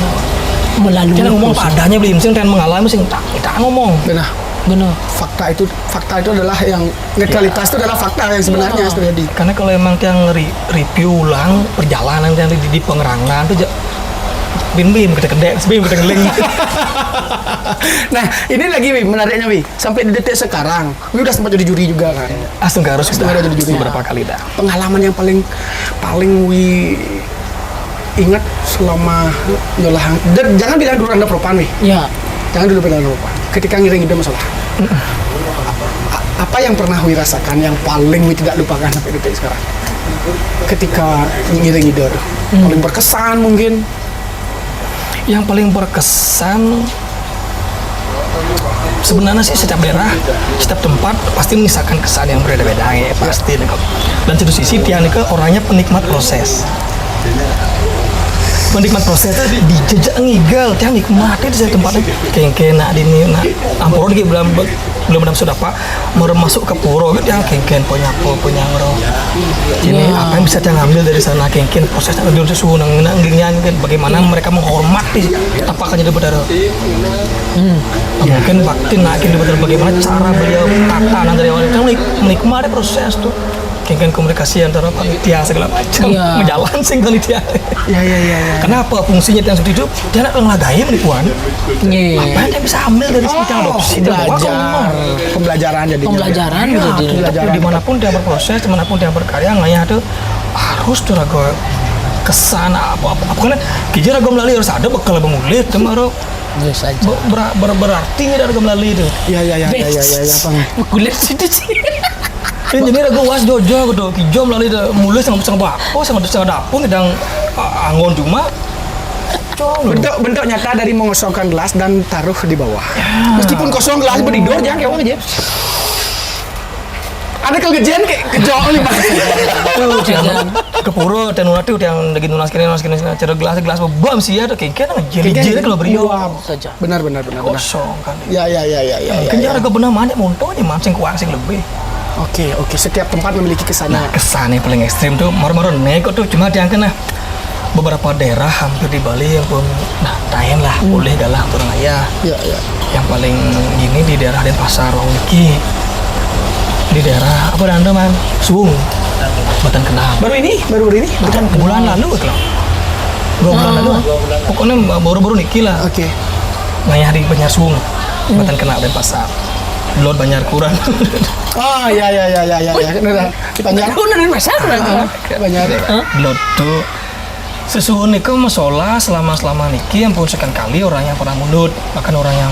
Melalui dia ngomong padanya beli mesin dan mengalami mesin kita ngomong Benar. Fakta itu adalah yang netralitas itu adalah fakta yang sebenarnya terjadi. karena kalau emang yang review ulang perjalanan yang di pengerangan tuh bim kita ngeling. Nah, ini lagi Wi, menariknya Wi. Sampai di detik sekarang, Wi udah sempat jadi juri juga kan. Harus Sudah jadi juri beberapa kali dah. Pengalaman yang paling Wi ingat selama nyolahan. Dan jangan bilang dulu Anda propan Wi. Ya. Jangan dulu bilang propan. Ketika ngiring ide masalah. Apa yang pernah Wi rasakan yang paling Wi tidak lupakan sampai detik sekarang? Ketika ngiring ide, paling berkesan mungkin. Yang paling berkesan sebenarnya sih setiap daerah, setiap tempat pasti menyisakan kesan yang berbeda-beda ya pasti. Dan satu sisi dia nih orangnya penikmat proses. Penikmat proses itu dijejak ngigel, dia nikmati di tempatnya kengken nak dini nak amporo dia belum sudah pak mau masuk ke puro dia kengken punya ngero. Ini apa yang bisa dia ngambil dari sana kengken prosesnya dia susu nanggingnya kan bagaimana mereka menghormati tapakannya di bedara. Mungkin bakti nakin di bedara bagaimana cara beliau tatanan dari awal itu menikmati proses tuh. Kengken komunikasi antara panitia segala macam menjalan sing panitia. Ya. Kenapa fungsinya yang seperti itu? Dia nak ngelagain penipuan. Apa yang dia bisa ambil dari sekitar adopsi? Pembelajaran jadi. Pembelajaran jadi. Dimanapun dia berproses, dimanapun dia berkarya, ngayah itu harus tuh ragu kesan apa karena kijir ragu melalui harus ada bekal bengulit kemarin. Yes aja. Berarti ada ragu melalui itu. Ya, Bang. Kulit situ sih. Jadi ragu was jojo gitu, kijom melalui mulai sangat dapur sedang angon cuma. Bentuk nyata dari mengosongkan gelas dan taruh di bawah. Meskipun kosong gelas berdidor jangan kayak aja. Ada kegejian kayak kejauh nih Pak. Ke puro dan ulati yang lagi nunas kini cara gelas bom sih ada kengken ngejeli kalau beriyo saja. Benar. Kosong kan. Ya. Kan ada benar mana monto aja mancing kuang sing lebih. Oke. Setiap tempat memiliki kesannya. Nah, kesan yang paling ekstrim tuh moro-moro nego tuh cuma diangkat nah. Beberapa daerah hampir di Bali yang pun tahen lah boleh galah orang ayah. Ya. Yang paling gini di daerah Denpasar Wongki. Di daerah apa Anda man? Suung. Batan Kenang. Baru ini? Bukan bulan lalu kalau. 2 bulan lalu. Pokoknya baru-baru niki lah. Oke. Ngayah di Banjar Suung. Batan Kenang Denpasar. Belum Banjar kurang. Oh ya. Di Banjar. Dari masa Banjar. Belum tuh. Sesuatu niku masalah selama niki yang pun sekian kali orang yang pernah mundur bahkan orang yang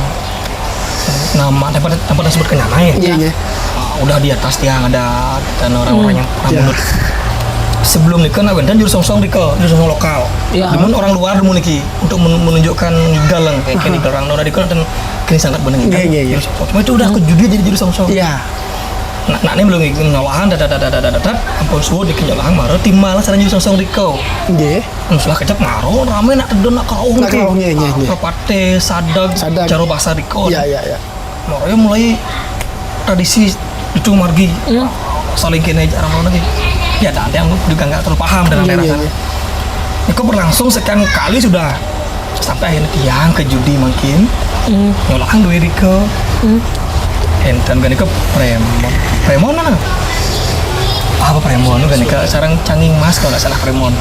nama tempat disebut kenyamai. Iya. Udah di atas tiang ada dan orang-orang yang pernah mundur. Sebelum nikah nak dan jurus songsong lokal. Namun orang luar dulu niki untuk menunjukkan galang kayak kini orang Nora dikon dan kini sangat bening. Iya. Cuma itu udah kejudi jadi jurus songsong. Iya. Nak ini belum ngolahan ampun suwo di kenyolahan maro timalah sareng jurus songsong dikau. Nggih. Setelah kecap maro rame nak tedon nak kaung niki. Propate sadag caro bahasa dikau. Iya. Maro mulai tradisi itu margi. Saling kene jarang lagi. Ya ada yang juga nggak terlalu paham dengan daerah sana. Itu berlangsung sekian kali sudah sampai akhirnya tiang ke judi mungkin nyolahan duit Riko enten kan itu premon mana apa Premon kan nih sarang canging mas kalau nggak salah Premon.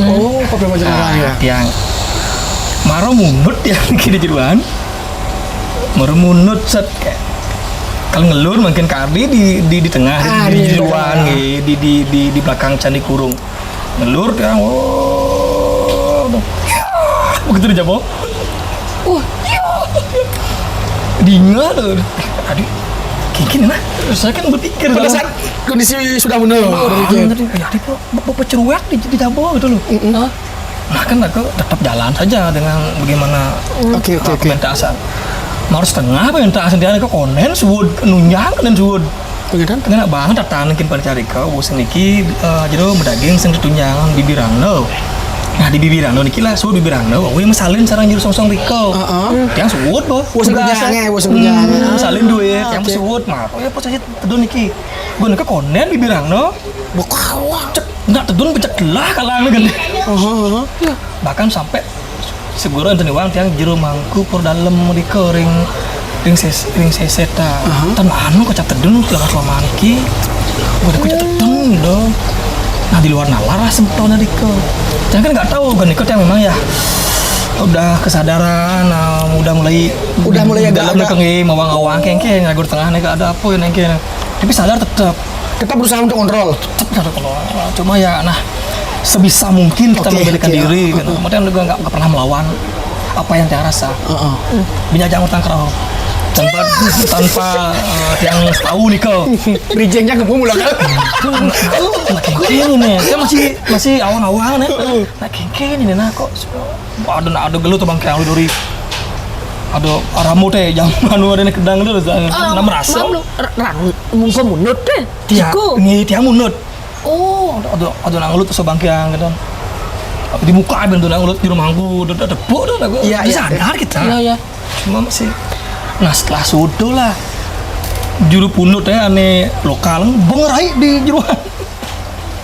Oh, Pak Premon Jalan ya. Yang maro munut yang kiri jeruan. Maro munut set kayak kalau ngelur mungkin Kardi di tengah di jeruan di belakang candi kurung. Ngelur dia begitu dijabo. Dinga tuh. Aduh. Gini nah, saya kan berpikir Pada saat kondisi sudah benar. Ya, bapak ceruak di Jabo gitu loh. Nah kan aku tetap jalan saja dengan bagaimana Oke. pementasan. Mau setengah pementasan dia ke konen suwud nunjang dan suwud. Pengen Kena banget tatan mungkin pada cari ke bosen niki jero berdaging sing ditunjang bibirangno. Nah di bibirangno niki lah suwud bibirangno. We mesalin sarang jero song-song riko. Yang suwud boh. Bosen kunjangan. Salin duit yang suwud mah. Oh ya posisi tedun niki. Gue neka konen bibirangno. Bokawah. Cek nggak tedun becek lah kalang kan. Bahkan sampai seguro enten uang tiang jero mangku por dalem di kering ring seseta. Tan anu kocak tedun selama niki. Udah kocak tedun dong. Nah di luar nalar lah sempurna Diko. Jangan kan nggak tahu kan Diko yang memang ya udah kesadaran, udah mulai agak kengi mawang-awang kengkeng ragu di tengah nih ada apa ya nengke. Tapi sadar tetap berusaha untuk kontrol. Tetap kalau cuma ya nah sebisa mungkin kita memberikan diri. Gitu. Kemudian juga nggak pernah melawan apa yang dia rasa. Binyak jangan utang kerau. tanpa yang tahu nih kau bridgingnya kebun mulai kan kengkeng ini dia masih awang-awang nih nah kengkeng ini nah kok ada gelut tuh bang kayak dari ada ramu teh jam anu ada kedang dulu nah merasa muka munut deh dia munut ada nang gelut tuh bang kayak gitu di muka bentuk nang gelut di rumahku udah tepuk dah bisa sadar kita cuma masih. Nah setelah sudah lah juru punut ya aneh lokal bengerai di jeruan.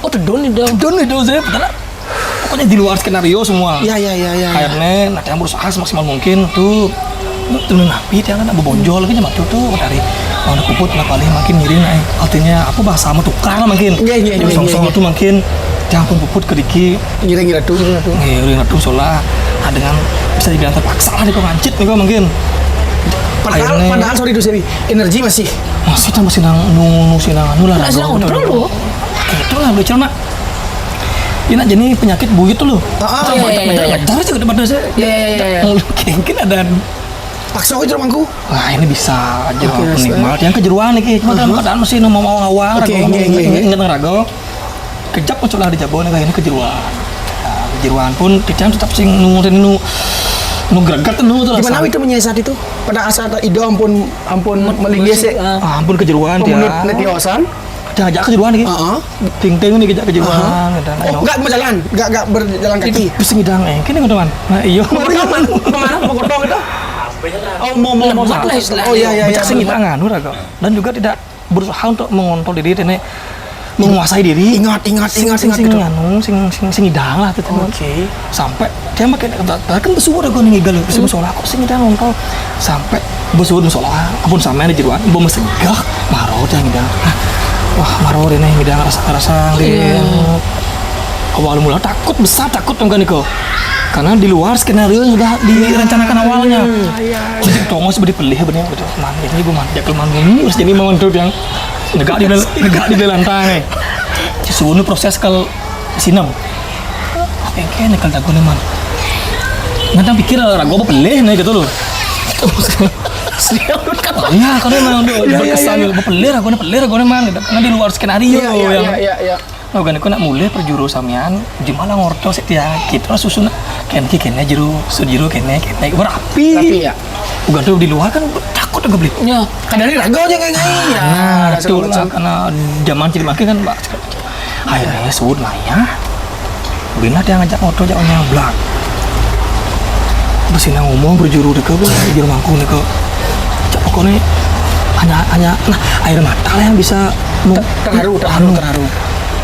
Oh tedon itu saya betul pokoknya di luar skenario semua. Iya. Akhirnya nanti yang berusaha semaksimal mungkin tuh napi dia kan bonjol gitu macam tuh dari mau kuput lah paling makin miring artinya apa bahasa sama tukar lah makin. Iya. Song-song itu makin dia pun puput ke diki. Ngiring tuh soalnya dengan bisa dibilang terpaksa lah dia kok ngancit nih kok mungkin. Padahal sorry energi masih nang anu lah masih kontrol loh gitu lah beli celana ini jadi penyakit buyut tuh loh terus juga depan dosa mungkin ada paksa itu rumahku wah ini bisa aja penikmat yang kejeruan nih cuma dalam keadaan masih mau ngawang inget rago kejap muncul lah di Jabo nih ini kejeruan pun tidak tetap sing nunggu greget tuh gimana itu menyiasat itu pada saat itu ampun melinggis ampun kejeruan dia pemenut netiosan ajak kejeruan nih ting-ting nih ajak kejeruan enggak berjalan kaki bisa ngidang kini teman nah iya kemana mau gotong itu mau oh iya bisa ngidangan dan juga tidak berusaha untuk mengontrol diri ini menguasai diri ingat sing ngidang lah tuh sampai dia makin kan bersuara gue nih ngigal bersuara aku sing ngidang ngontrol sampai bersuara musola ampun sama di jeruan bom segah maro dia ngidang wah maro dia ngidang rasa dia awal mula takut kan Niko karena di luar skenario yang sudah direncanakan awalnya jadi tongos beri pelih bener gitu man ini gue mah jakal manggung harus jadi mantul yang negak di lantai suunu proses kal sinam kayaknya nekal jago nih man nggak pikir ragu apa pelih nih gitu loh iya karena memang udah berkesan pelih ragu nih man karena di luar skenario yang oh kan aku nak mulai perjuru samian jemalah ngorto setia kita susun kene jeru sejero kene berapi ya bukan tuh di luar kan takut agak beli ya kan dari ragu aja kayak nah itu lah karena zaman jadi makin kan mbak akhirnya sebut Maya bina dia ngajak ngorto jaknya blak bersina ngomong berjuru deket juru mangku nih kok pokoknya hanya nah air mata lah yang bisa terharu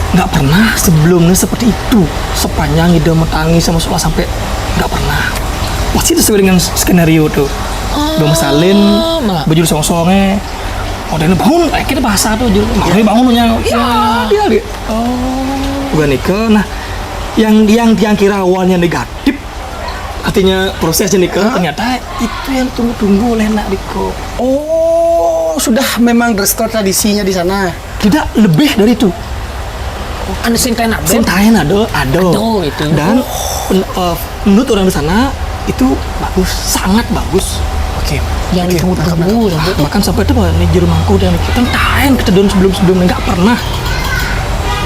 nggak pernah sebelumnya seperti itu sepanjang ide menangis sama sekolah sampai nggak pernah pasti itu sesuai dengan skenario tuh udah mesalin baju song-songnya Dia bangun, kita bahasa tuh jujur. Dia bangunnya. Iya dia. Udah nikah. Nah, yang kira awalnya negatif, artinya prosesnya nikah, ternyata itu yang tunggu-tunggu oleh nak nikah. Oh, sudah memang resto tradisinya di sana. Tidak lebih dari itu. Ada sinten ado. Sintain ada. Ado itu. Dan menurut orang di sana itu bagus, sangat bagus. Oke. Yang ditunggu-tunggu sampai Bahkan sampai itu nih jerumangku dan kita tahan kita don sebelumnya nggak pernah.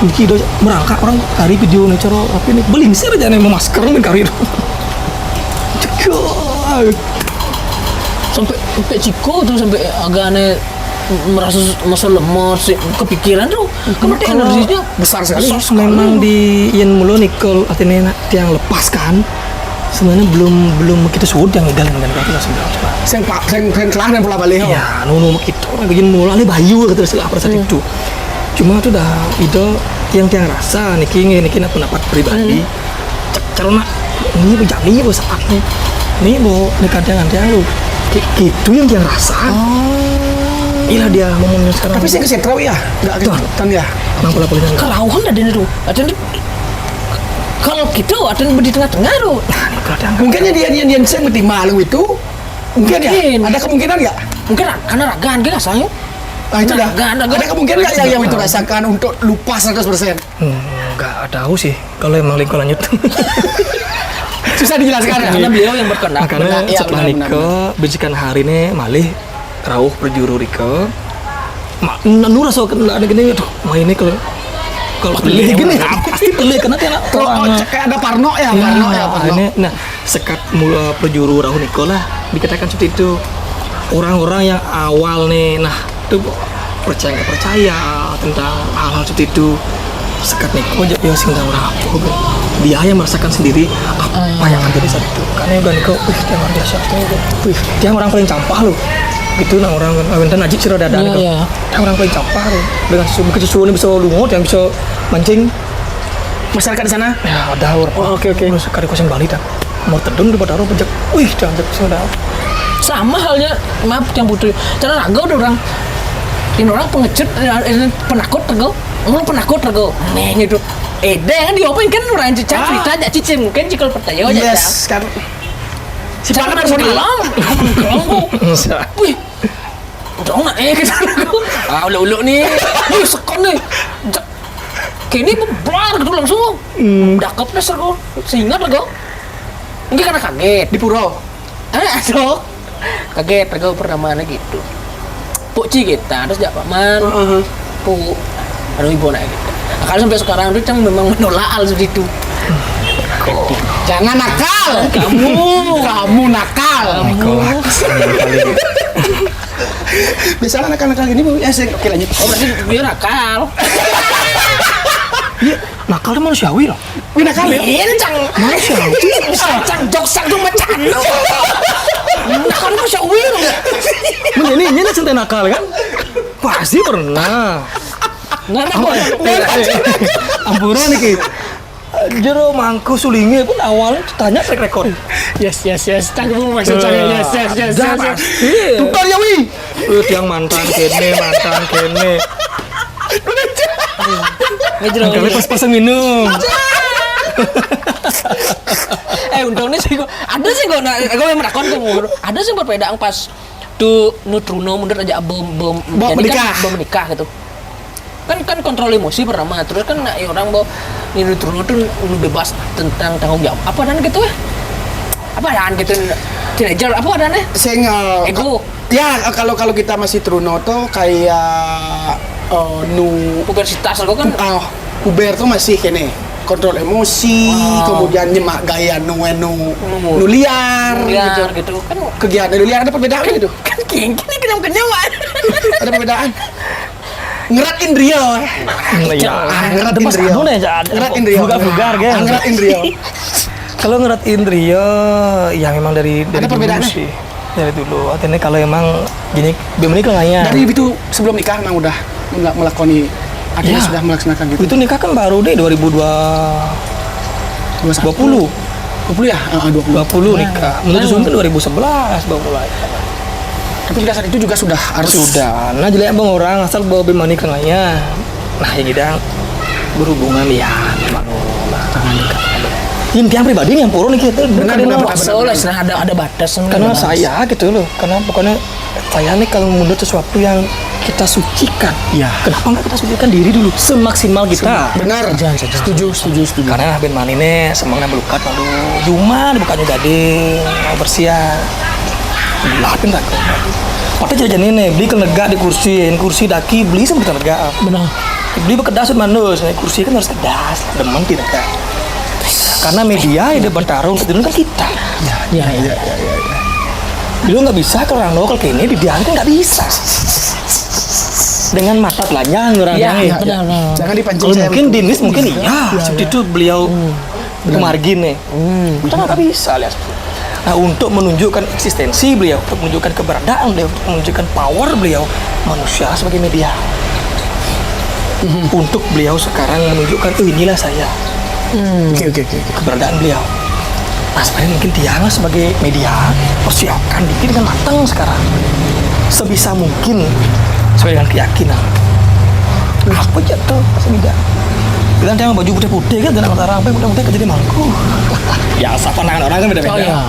Niki do merangkak orang kari video nih coro tapi nih belingsir aja nih masker nih kari itu. sampai Ciko tuh sampai agak aneh merasa masa lemot sih kepikiran tuh kemudian energinya Besar sekali. Memang di yang mulu nikol artinya yang lepas kan sebenarnya belum kita sebut yang ideal dengan kata sebenarnya coba. Sing kelah dan pola balik. Ya, nunu kita orang kayak mulai bayu kata setelah pada saat itu. Cuma itu dah ide yang rasa niki pendapat pribadi. Calon nak ini berjani saatnya. Nih bo kadang lu gitu yang rasa. Inilah dia momennya sekarang. Tapi saya kesentrau ya, nggak kesentrau ya. Pola kerauhan ada nih tuh ada kalau gitu ada di tengah-tengah tuh. Mungkinnya dia saya ngerti malu itu. Mungkin ya. Ada kemungkinan nggak? Mungkin karena ragaan dia sayang. Nah itu dah. Ada kemungkinan nggak yang itu rasakan untuk lupa 100%? Nggak tahu sih kalau emang lingkol lanjut. Susah dijelaskan ya. Karena beliau yang berkenan. Karena setelah nikah bisikan hari ini malih rauh perjuru Rika. Nura so kena ada gini aduh main ini kalau pilih gini pasti pilih karena tiada orang kayak ada Parno ya, Parno. Nah sekat mula perjuru rauh Niko lah dikatakan seperti itu orang-orang yang awal nih nah itu percaya nggak percaya tentang hal-hal seperti itu sekat Niko ya sehingga orang apa dia yang merasakan sendiri apa yang terjadi saat itu karena udah Niko dia luar biasa dia orang paling campah loh gitu nah orang awentan najib sih rada ada orang paling campah loh dengan sesuatu ini bisa lungut yang bisa mancing Masyarakat di sana? ya ada orang Oke. sekali kosan Bali dah mau tedun di Badaro pejak jangan sudah sama halnya maaf yang butuh cara raga udah orang ini orang pengecut penakut raga orang penakut raga neng itu kan diopain kan orang cerita aja cicing mungkin jika percaya aja Yes, kan. Si jangan Panak personal. Wih, dong nak kita ulu nih, wih sekon nih, kini bebar gitu langsung, dakap dasar kau, seingat lah kau, ini karena kaget Di Puro. aduh, kaget kau pertamanya gitu, Pukci kita, terus jak paman, Puk, aduh ibu nak gitu, kalau sampai sekarang itu cang memang menolak hal seperti itu. Jangan nakal. Kamu nakal. Biasanya nakal-nakal gini saya oke lanjut. Oh berarti dia nakal. iya nakal itu manusiawi loh Wih nakal ya? Ini cang manusiawi. Cang joksak tuh macam lu. Nakal manusiawi loh. ini santai nakal kan pasti pernah Nggak ampura nih Ki jero mangku sulingi pun awalnya tanya track record Yes. Canggung maksud saya. Yes. pasti Tutor ya wi. yang mantan kene ngejero. kali pas-pasan minum Untungnya sih gua ada sih gua yang merakon kamu. Ada sih perbedaan pas tuh Nutruno mundur aja bom menikah gitu. Kan kontrol emosi pertama terus kan ya orang bawa ini Nutruno tuh bebas tentang tanggung jawab apa dan gitu apa dan gitu teenager apa dan Saya ego ya kalau kita masih Truno tuh kayak pubertas aku kan Uber tuh masih kene kontrol emosi, kemudian nyemak gaya nu liar gitu kan kegiatan nu liar ada perbedaan gitu kan kini kenyang-kenyaman ada perbedaan ngerat Indrio ngerat Indrio ngerat Indrio vulgar kan ngerat Indrio kalau ngerat Indrio ya memang dari ada perbedaannya sih dari dulu artinya kalau emang gini menikah kayaknya dari itu sebelum nikah memang udah melakoni akhirnya sudah melaksanakan gitu itu nikah kan baru deh 2020 20 ya? 20 nikah menuju suami kan 2011 baru mulai Tapi pada saat itu juga sudah harus. Sudah, nah jelek bang orang asal bawa bemani kan lainnya. Nah yang gidang berhubungan ya, tangan dekat. Impian pribadi yang purun nih kita. Benar, Soalnya ada batas. Karena saya gitu loh, karena pokoknya saya nih kalau menurut sesuatu yang kita sucikan, Ya. kenapa nggak kita sucikan diri dulu semaksimal kita? Benar. Jangan saja. Setuju. Karena ben mani ini semangatnya melukat lalu cuma bukannya gading mau bersihan lapin tak waktu jajan ini beli ke negak di kursi daki beli sama kita negak Benar. beli bekedas manus kursi kan harus kedas demen tidak kan karena media yang bertarung itu kan kita Ya. dulu nggak bisa kalau orang lokal kayak ini didiamkan nggak bisa dengan mata telanjang orang Ya, yang benar. Jangan dipancing kalau saya. mungkin Dinis mungkin iya seperti itu beliau margin nih kita nggak bisa lihat nah untuk menunjukkan eksistensi beliau untuk menunjukkan keberadaan beliau untuk menunjukkan power beliau manusia sebagai media untuk beliau sekarang menunjukkan inilah saya Oke. keberadaan beliau nah sebenarnya mungkin Tiang sebagai media persiapkan diri dengan matang sekarang sebisa mungkin sesuai dengan keyakinan apa jatuh pas tidak kita jangan baju putih-putih kan dan orang sampai putih-putih jadi mangku biasa pandangan orang kan beda-beda Oh iya.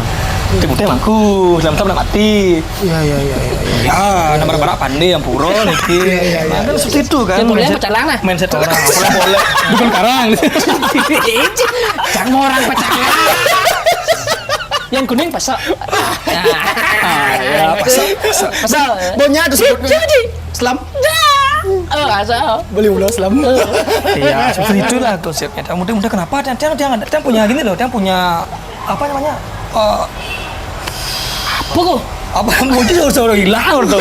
putih-putih mangku dalam mati Iya. ya nama-nama pandai yang puro niki nah kan seperti itu kan Ya, boleh pecalang lah. mindset orang boleh bukan karang Jangan mau orang pecahan. Yang kuning pasal. ya Pasal. Baunya tuh sebutnya. Selam. Oh, asal. Boleh ulah selam. iya seperti itu lah konsepnya mudah-mudahan kenapa dia punya gini loh dia punya apa namanya Apa kok? apa mungkin orang hilang orang tahu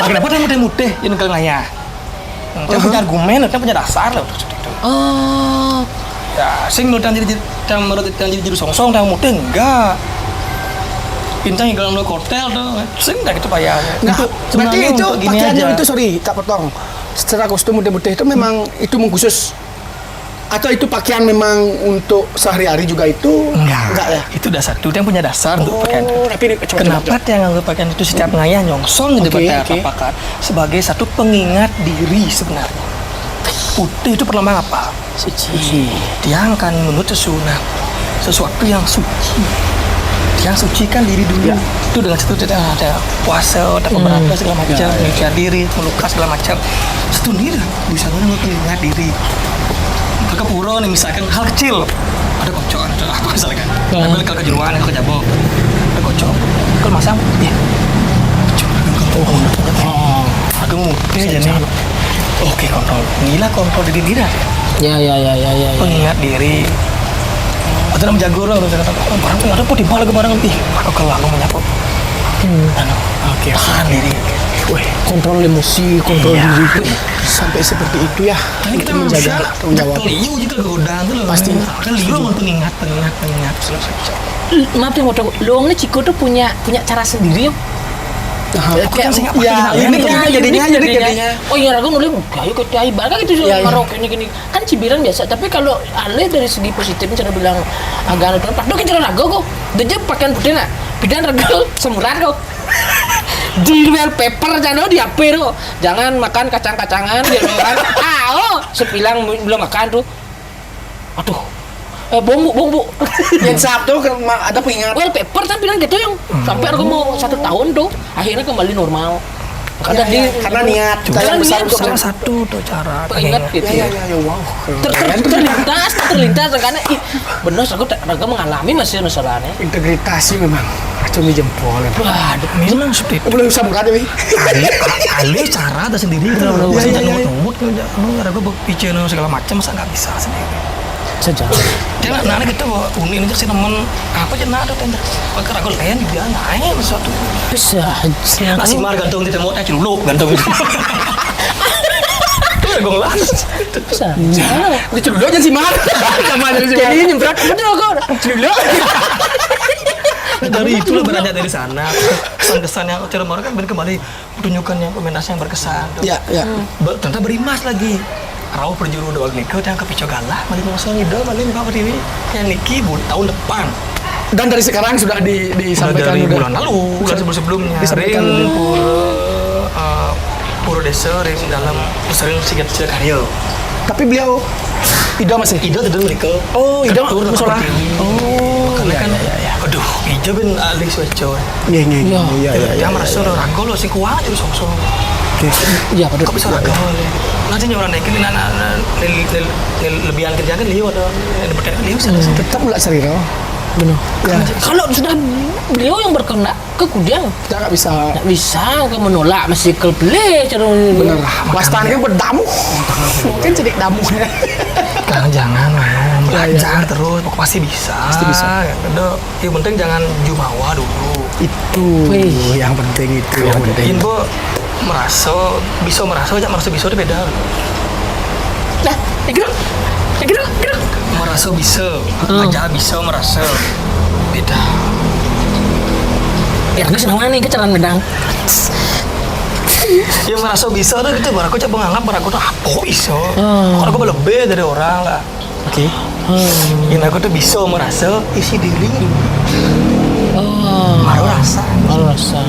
kenapa dia mudah-mudah yang kalau nanya dia punya argumen dia punya dasar loh Oh. ya sing menurut jadi juru songsong dia mudah enggak bintang yang kalau hotel tuh sing enggak gitu payah Nah, berarti itu untuk gini pakaiannya aja. itu tak potong. Secara kostum putih itu memang itu khusus atau itu pakaian memang untuk sehari-hari juga itu enggak ya. itu dasar itu dia punya dasar untuk pakaian Tapi ini kenapa dia nganggap pakaian itu setiap ngayah nyongsong di Oke, depan oke. pakan sebagai satu pengingat diri sebenarnya putih itu perlambang apa Suci. dia akan menuntut sesuatu yang suci dia sucikan diri dulu itu dengan situ tidak ada puasa ada pemberantasan segala macam menyucikan diri melukas segala macam itu sendiri bisa orang mengingat diri ke pura nih misalkan hal kecil ada kocok ada apa misalkan ambil ke kejeruan ke jabok ada kocok kalau masang ya aku mungkin jadi oke kontrol diri diri Ya. pengingat diri atau nama jago orang saya kata barang ada apa di bawah barang ih aku kalau menyapa tahan diri Kontrol emosi, kontrol Iya. diri. sampai seperti itu ya. ini kita Untuk manusia menjaga tanggung jawab. liu juga godaan tuh loh Pasti. kan liu mau pengingat Maaf yang mau Luang ini Ciko tuh punya cara sendiri ya. aku kan saya nggak pakai ini hal kan jadinya. Oh iya, aku nulis kayu ke tiai barang gitu Iya, iya. marok gini kan cibiran biasa. Tapi kalau Ale dari segi positifnya cara bilang agak anu padahal kita ragu kok. Dia pakaian putih nak, pidan ragu semuran kok. Di wallpaper jangan di HP tuh. Jangan makan kacang-kacangan di luar. Sepilang belum makan tuh. Aduh. Bumbu. Yang Sabtu ada pengingat. Wallpaper kan bilang gitu yang sampai aku mau 1 tahun tuh akhirnya kembali normal. Karena Karena niat kita Karena yang besar niat untuk salah satu tuh cara pengingat gitu. ya wow. terlintas karena benar aku mengalami masih masalahnya. Integritas sih memang acungi jempol. Waduh, memang seperti itu Boleh usah muka deh. Ale cara ada sendiri gitu loh Iya, jangan iya. ngemut ada gue bicara segala macam masa nggak bisa sendiri saja. dia nana gitu bahwa uni ini sih temen apa aja nada tender pakai ragu lain dia naik sesuatu Bisa. nasi mar gantung di tembok celuluk gantung itu tuh gue ngelas Bisa. Diceluduk aja sih, Mar. Sama aja sih. Jadi nyemprot betul kok. Celuduk. dari itu lah beranjak dari sana kesan-kesan yang cara orang kan kembali tunjukkan yang pemain yang berkesan Ya. ternyata berimas lagi Rauh perjuru doang niko yang kepicu galah mali ngosong itu mali muka berdiri yang niki tahun depan Dan dari sekarang sudah disampaikan dari udah. bulan lalu, bulan sebelumnya. Disampaikan Ring udah. pura desa ring dalam sering sigat karya. Tapi beliau Ida masih. Ida tidak mereka. Oh, Ida Ketur, musola. Oh, karena kan, ya. aduh, Ida ben ahli swecco. Iya. Dia merasa lo ragu lo sing kuat jadi song-song. Oke. Iya, padahal. Kok bisa ragu le? Nanti nyoran naikin lebihan kerjaan kan liu ada berdekat liu sana. Tetap mulai seriro. Benar. Ya. Kalau sudah beliau yang berkehendak ke Kudiang, Kita nggak bisa. nggak bisa ke menolak masih beli cara Bener lah. Wastan kan berdamu. Mungkin jadi damu ya. Kan jangan belajar terus, pasti bisa. Pasti bisa. Udah, yang penting jangan jumawa dulu. Itu Wih. yang penting itu yang penting. Info merasa aja merasa bisa itu beda. Nah, gitu. Merasa bisa, aja bisa merasa beda. Ya, aku senang nih kecaran medang. Yang merasa bisa tuh gitu, baru aku coba nganggap baru aku tuh apa kok bisa. Kalau aku lebih dari orang lah. Oke. Yang aku tuh bisa merasa isi diri, Oh, baru rasa. rasa.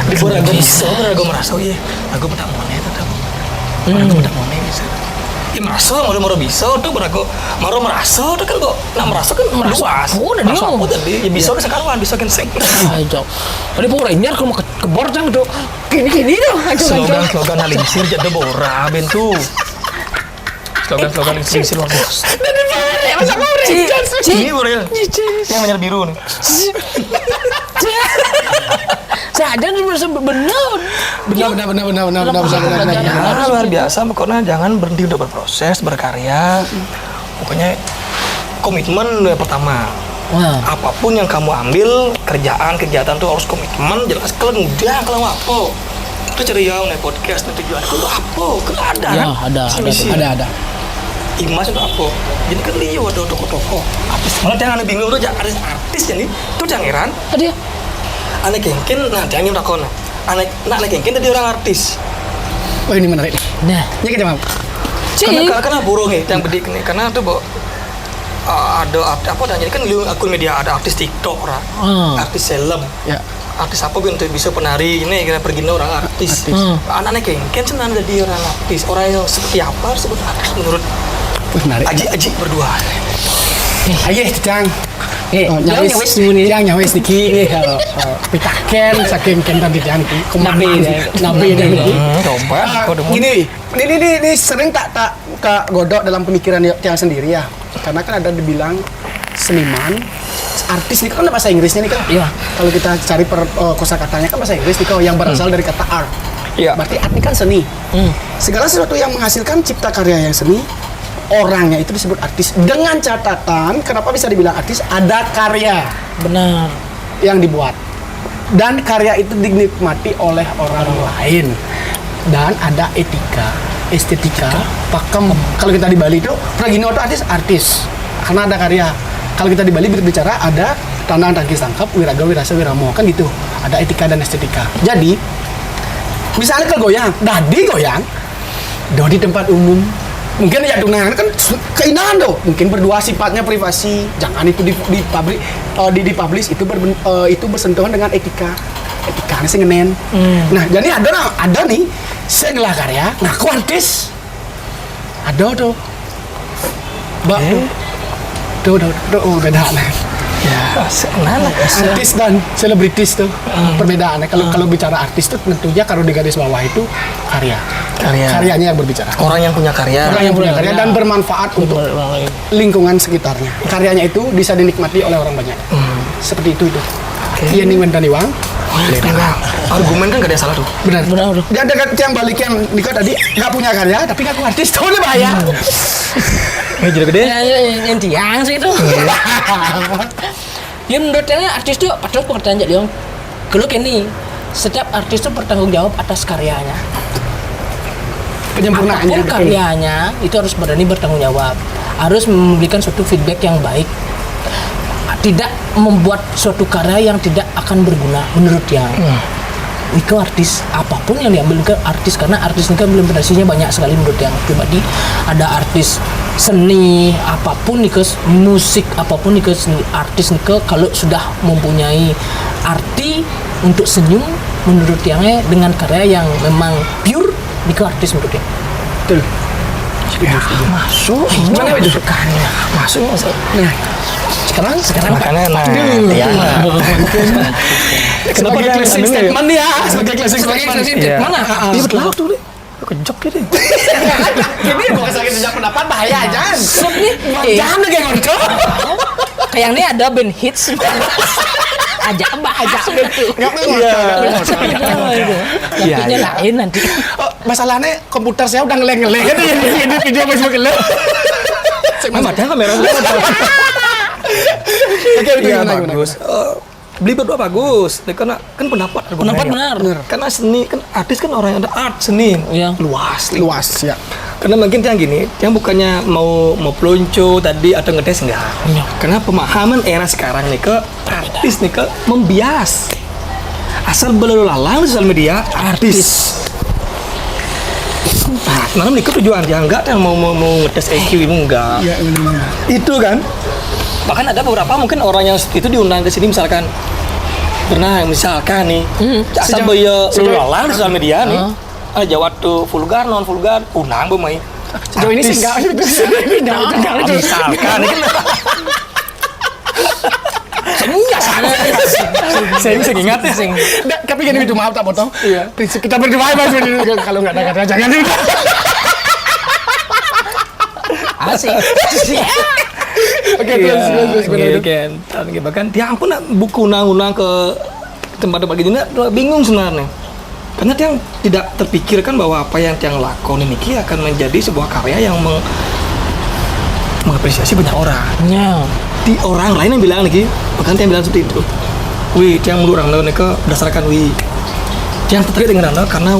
Di baru aku bisa, baru aku merasa iya, aku pedak monet tetap. Aku pedak monet bisa. Ya merasa, mau bisa tuh baru aku mau merasa tuh kan kok, nak merasa kan luas. Udah Merasa dia. apa tadi? Ya bisa kan sekarang bisa kan sing. Ayo. Tadi pura nyar kalau mau kebor jang tuh. Gini tuh. Slogan Alinsir jadi bora bentu. Slogan Alinsir luar bos. Masa mau Ini bora ya. Yang menyerah biru nih. Sadar merasa benar. Benar. Ya, luar biasa. Pokoknya jangan berhenti untuk berproses, berkarya. Pokoknya komitmen yang pertama. Wah. Apapun yang kamu ambil, kegiatan tuh harus komitmen. Jelas kalian udah kalau apa. Itu ceria nih podcast nih tujuan. Kalau apa? Kalau ada. Ya, kan? ada. Misi. Ada. Imas itu apa? Jadi kan dia ada toko-toko. Artis. Malah jangan bingung tuh ada artis jadi. Tuh jangan heran. Ada. Anak kengken, nah jangan takon. Anak kengken tadi orang artis. Oh ini menarik. Nah, Ya kita mau. Karena burung nih, yang bedik nih. Karena tuh ada apa dan jadi kan lu akun media ada artis TikTok orang, artis film, Ya. artis apa pun untuk bisa penari ini kira pergi orang artis. Anak kengken senang jadi orang artis. Orang yang seperti apa disebut artis menurut Menarik. Aji berdua. Ayo, Cang. nyawis muni. Yang nyawis diki pitaken saking kentan di jangan ki nabi dan Coba, ini sering tak godok dalam pemikiran yang sendiri ya, karena kan ada dibilang seniman artis ini kan bahasa Inggrisnya nih kan. Iya. Kalau kita cari kosakatanya kan bahasa Inggris nih kok yang berasal dari kata art. Iya. Berarti art ini kan seni. Segala sesuatu yang menghasilkan cipta karya yang seni, orangnya itu disebut artis. Dengan catatan, kenapa bisa dibilang artis? Ada karya Benar. yang dibuat. Dan karya itu dinikmati oleh orang lain. Dan ada etika, estetika, pakem. Kalau kita di Bali itu, Pragino itu artis. Karena ada karya. Kalau kita di Bali berbicara ada tandang tangkis tangkap, wiraga wirasa wiramo. Kan gitu. Ada etika dan estetika. Jadi, misalnya kegoyang, dadi goyang, di tempat umum. Mungkin ya tunangan kan keindahan tuh, mungkin berdua sifatnya privasi, jangan itu dipublish itu bersentuhan dengan etika sih ngenen. Nah jadi ada nih saya ngelah karya ngaku artis ada tuh mbak tuh beda nih Ya, senang artis dan selebritis tuh perbedaannya. Kalau bicara artis tuh tentunya kalau di garis bawah itu karyanya yang berbicara. Orang yang punya karya. Orang yang punya karya dan bermanfaat untuk lingkungan sekitarnya. Karyanya itu bisa dinikmati oleh orang banyak. Seperti itu. Iya nih mentani wang. Argumen kan gak ada yang salah tuh. Benar. Benar. Dia ada yang balik yang Niko tadi nggak punya karya tapi ngaku artis tuh udah bahaya. Ini jadi gede. Yang tiang sih itu. Ya menurutnya artis tuh padahal pekerjaan jadi yang kalau ini setiap artis tuh bertanggung jawab atas karyanya. Penyempurnaannya. Apapun karyanya itu harus berani bertanggung jawab, harus memberikan suatu feedback yang baik, tidak membuat suatu karya yang tidak akan berguna menurut yang itu artis. Apapun yang diambil ke artis, karena artis ini kan implementasinya banyak sekali menurut yang pribadi. Ada artis seni apapun nih kes, musik apapun nih kes, artis nih ke, kalau sudah mempunyai arti untuk senyum menurut tiangnya dengan karya yang memang pure nih ke artis menurut dia. Betul. Ya, masuk. Gimana itu? Masuk. Nah, sekarang Makanya nah, ya. Kenapa sebagai dia closing anu ya? statement ya, sebagai closing statement. Iya. Mana? Iya betul tuh deh. Kejok gitu. Ini bukan sakit sejak pendapat bahaya jangan. Jangan kayak ngoncok. Kayak ini ada band hits. Ajak bahas tuh. Iya. Lagunya lain nanti. Oh, masalahnya komputer saya udah ngeleng-ngeleng kan ini video Facebook ngeleng. Macam kamera. Oke, Iya gimana? bagus. Beli berdua bagus. Karena kan pendapat benar. Karena seni kan artis kan orang yang ada art seni. Iya. Luas ya. Karena mungkin yang gini, yang bukannya mau pelonco tadi atau ngetes enggak. Iya. Karena pemahaman era sekarang nih ke artis nih ke membias. Asal berlalu lalang di sosial media artis. Nah, mana nih tujuan dia enggak yang mau ngetes EQ itu enggak. Iya, benar. Itu kan. Bahkan ada beberapa mungkin orang yang itu diundang ke sini misalkan pernah misalkan nih asal baya lalang di sosial media nih. Jawab tuh vulgar non vulgar unang main. Sejauh ini sih enggak jangan. Misalkan ini kan Enggak sana. saya bisa ingat ya. Tapi gini itu maaf tak potong. Iya. Prinsip kita berdua Mas kalau enggak ada kata jangan. Asik. Oke, terus Kan, bahkan dia pun buku unang-unang ke tempat-tempat gini bingung sebenarnya. Karena dia tidak terpikirkan bahwa apa yang dia lakon ini akan menjadi sebuah karya yang mengapresiasi banyak orang. Ya. Di orang lain yang bilang lagi, bahkan dia bilang seperti itu. Wih, yang menurut orang lain ke berdasarkan yang tertarik dengan anda karena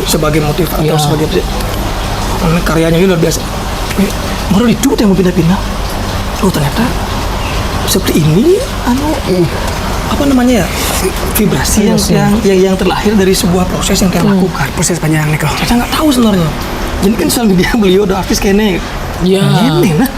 sebagai motivator Ya. sebagai karyanya ini luar biasa. Baru itu yang mau pindah-pindah. Oh ternyata seperti ini, apa namanya ya, vibrasi yang terlahir dari sebuah proses yang kita lakukan. proses panjang nih kok. Kita nggak tahu sebenarnya. Jadi kan soal dia beliau udah artis kayaknya. Ya. Gini nah.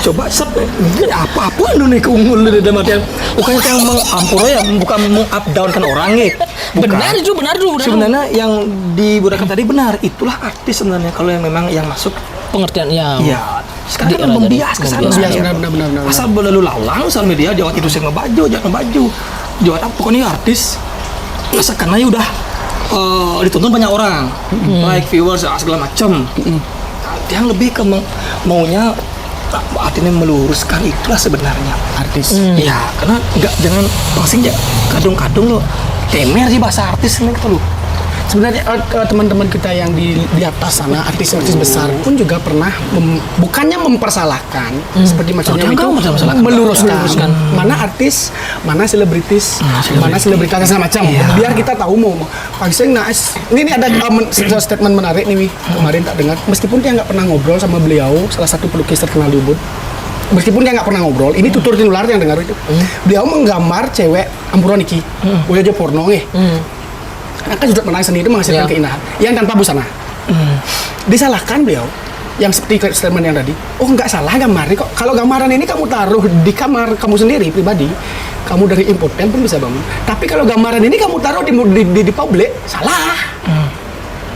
Coba ini apa nih keunggul dari dalam artian bukan yang mengampur ya, bukan meng-up down kan orangnya. Bukan. Benar itu. Sebenarnya yang dibudaykan tadi benar, itulah artis sebenarnya kalau yang memang yang masuk. Pengertian ya. Iya. Sekarang kan membias ke sana. Benar. Asal berlalu lalang sosial media jawab itu saya ngebaju, jangan ngebaju. Jawab apa pokoknya artis. Masa karena ya udah ditonton banyak orang, like viewers segala macam. Yang lebih ke maunya artinya meluruskan itulah sebenarnya Artis. Iya, karena jangan langsung ya kadung-kadung lo temer sih bahasa artis ini gitu loh. Sebenarnya teman-teman kita yang di atas sana artis-artis besar pun juga pernah bukannya mempersalahkan seperti maksudnya itu meluruskan mana artis, mana selebritis, mana selebritas segala macam. Biar kita tahu mau paling ini ada statement menarik nih kemarin tak dengar meskipun dia nggak pernah ngobrol sama beliau salah satu pelukis terkenal di Ubud. Meskipun dia nggak pernah ngobrol, ini tutur tinular yang dengar itu. Beliau menggambar cewek ampuran iki, aja porno nih. Kan sudut pandang seni itu menghasilkan keindahan yang tanpa busana. Disalahkan beliau yang seperti statement yang tadi. Oh nggak salah gambarnya kok. Kalau gambaran ini kamu taruh di kamar kamu sendiri pribadi, kamu dari impoten pun bisa bangun. Tapi kalau gambaran ini kamu taruh di publik, salah.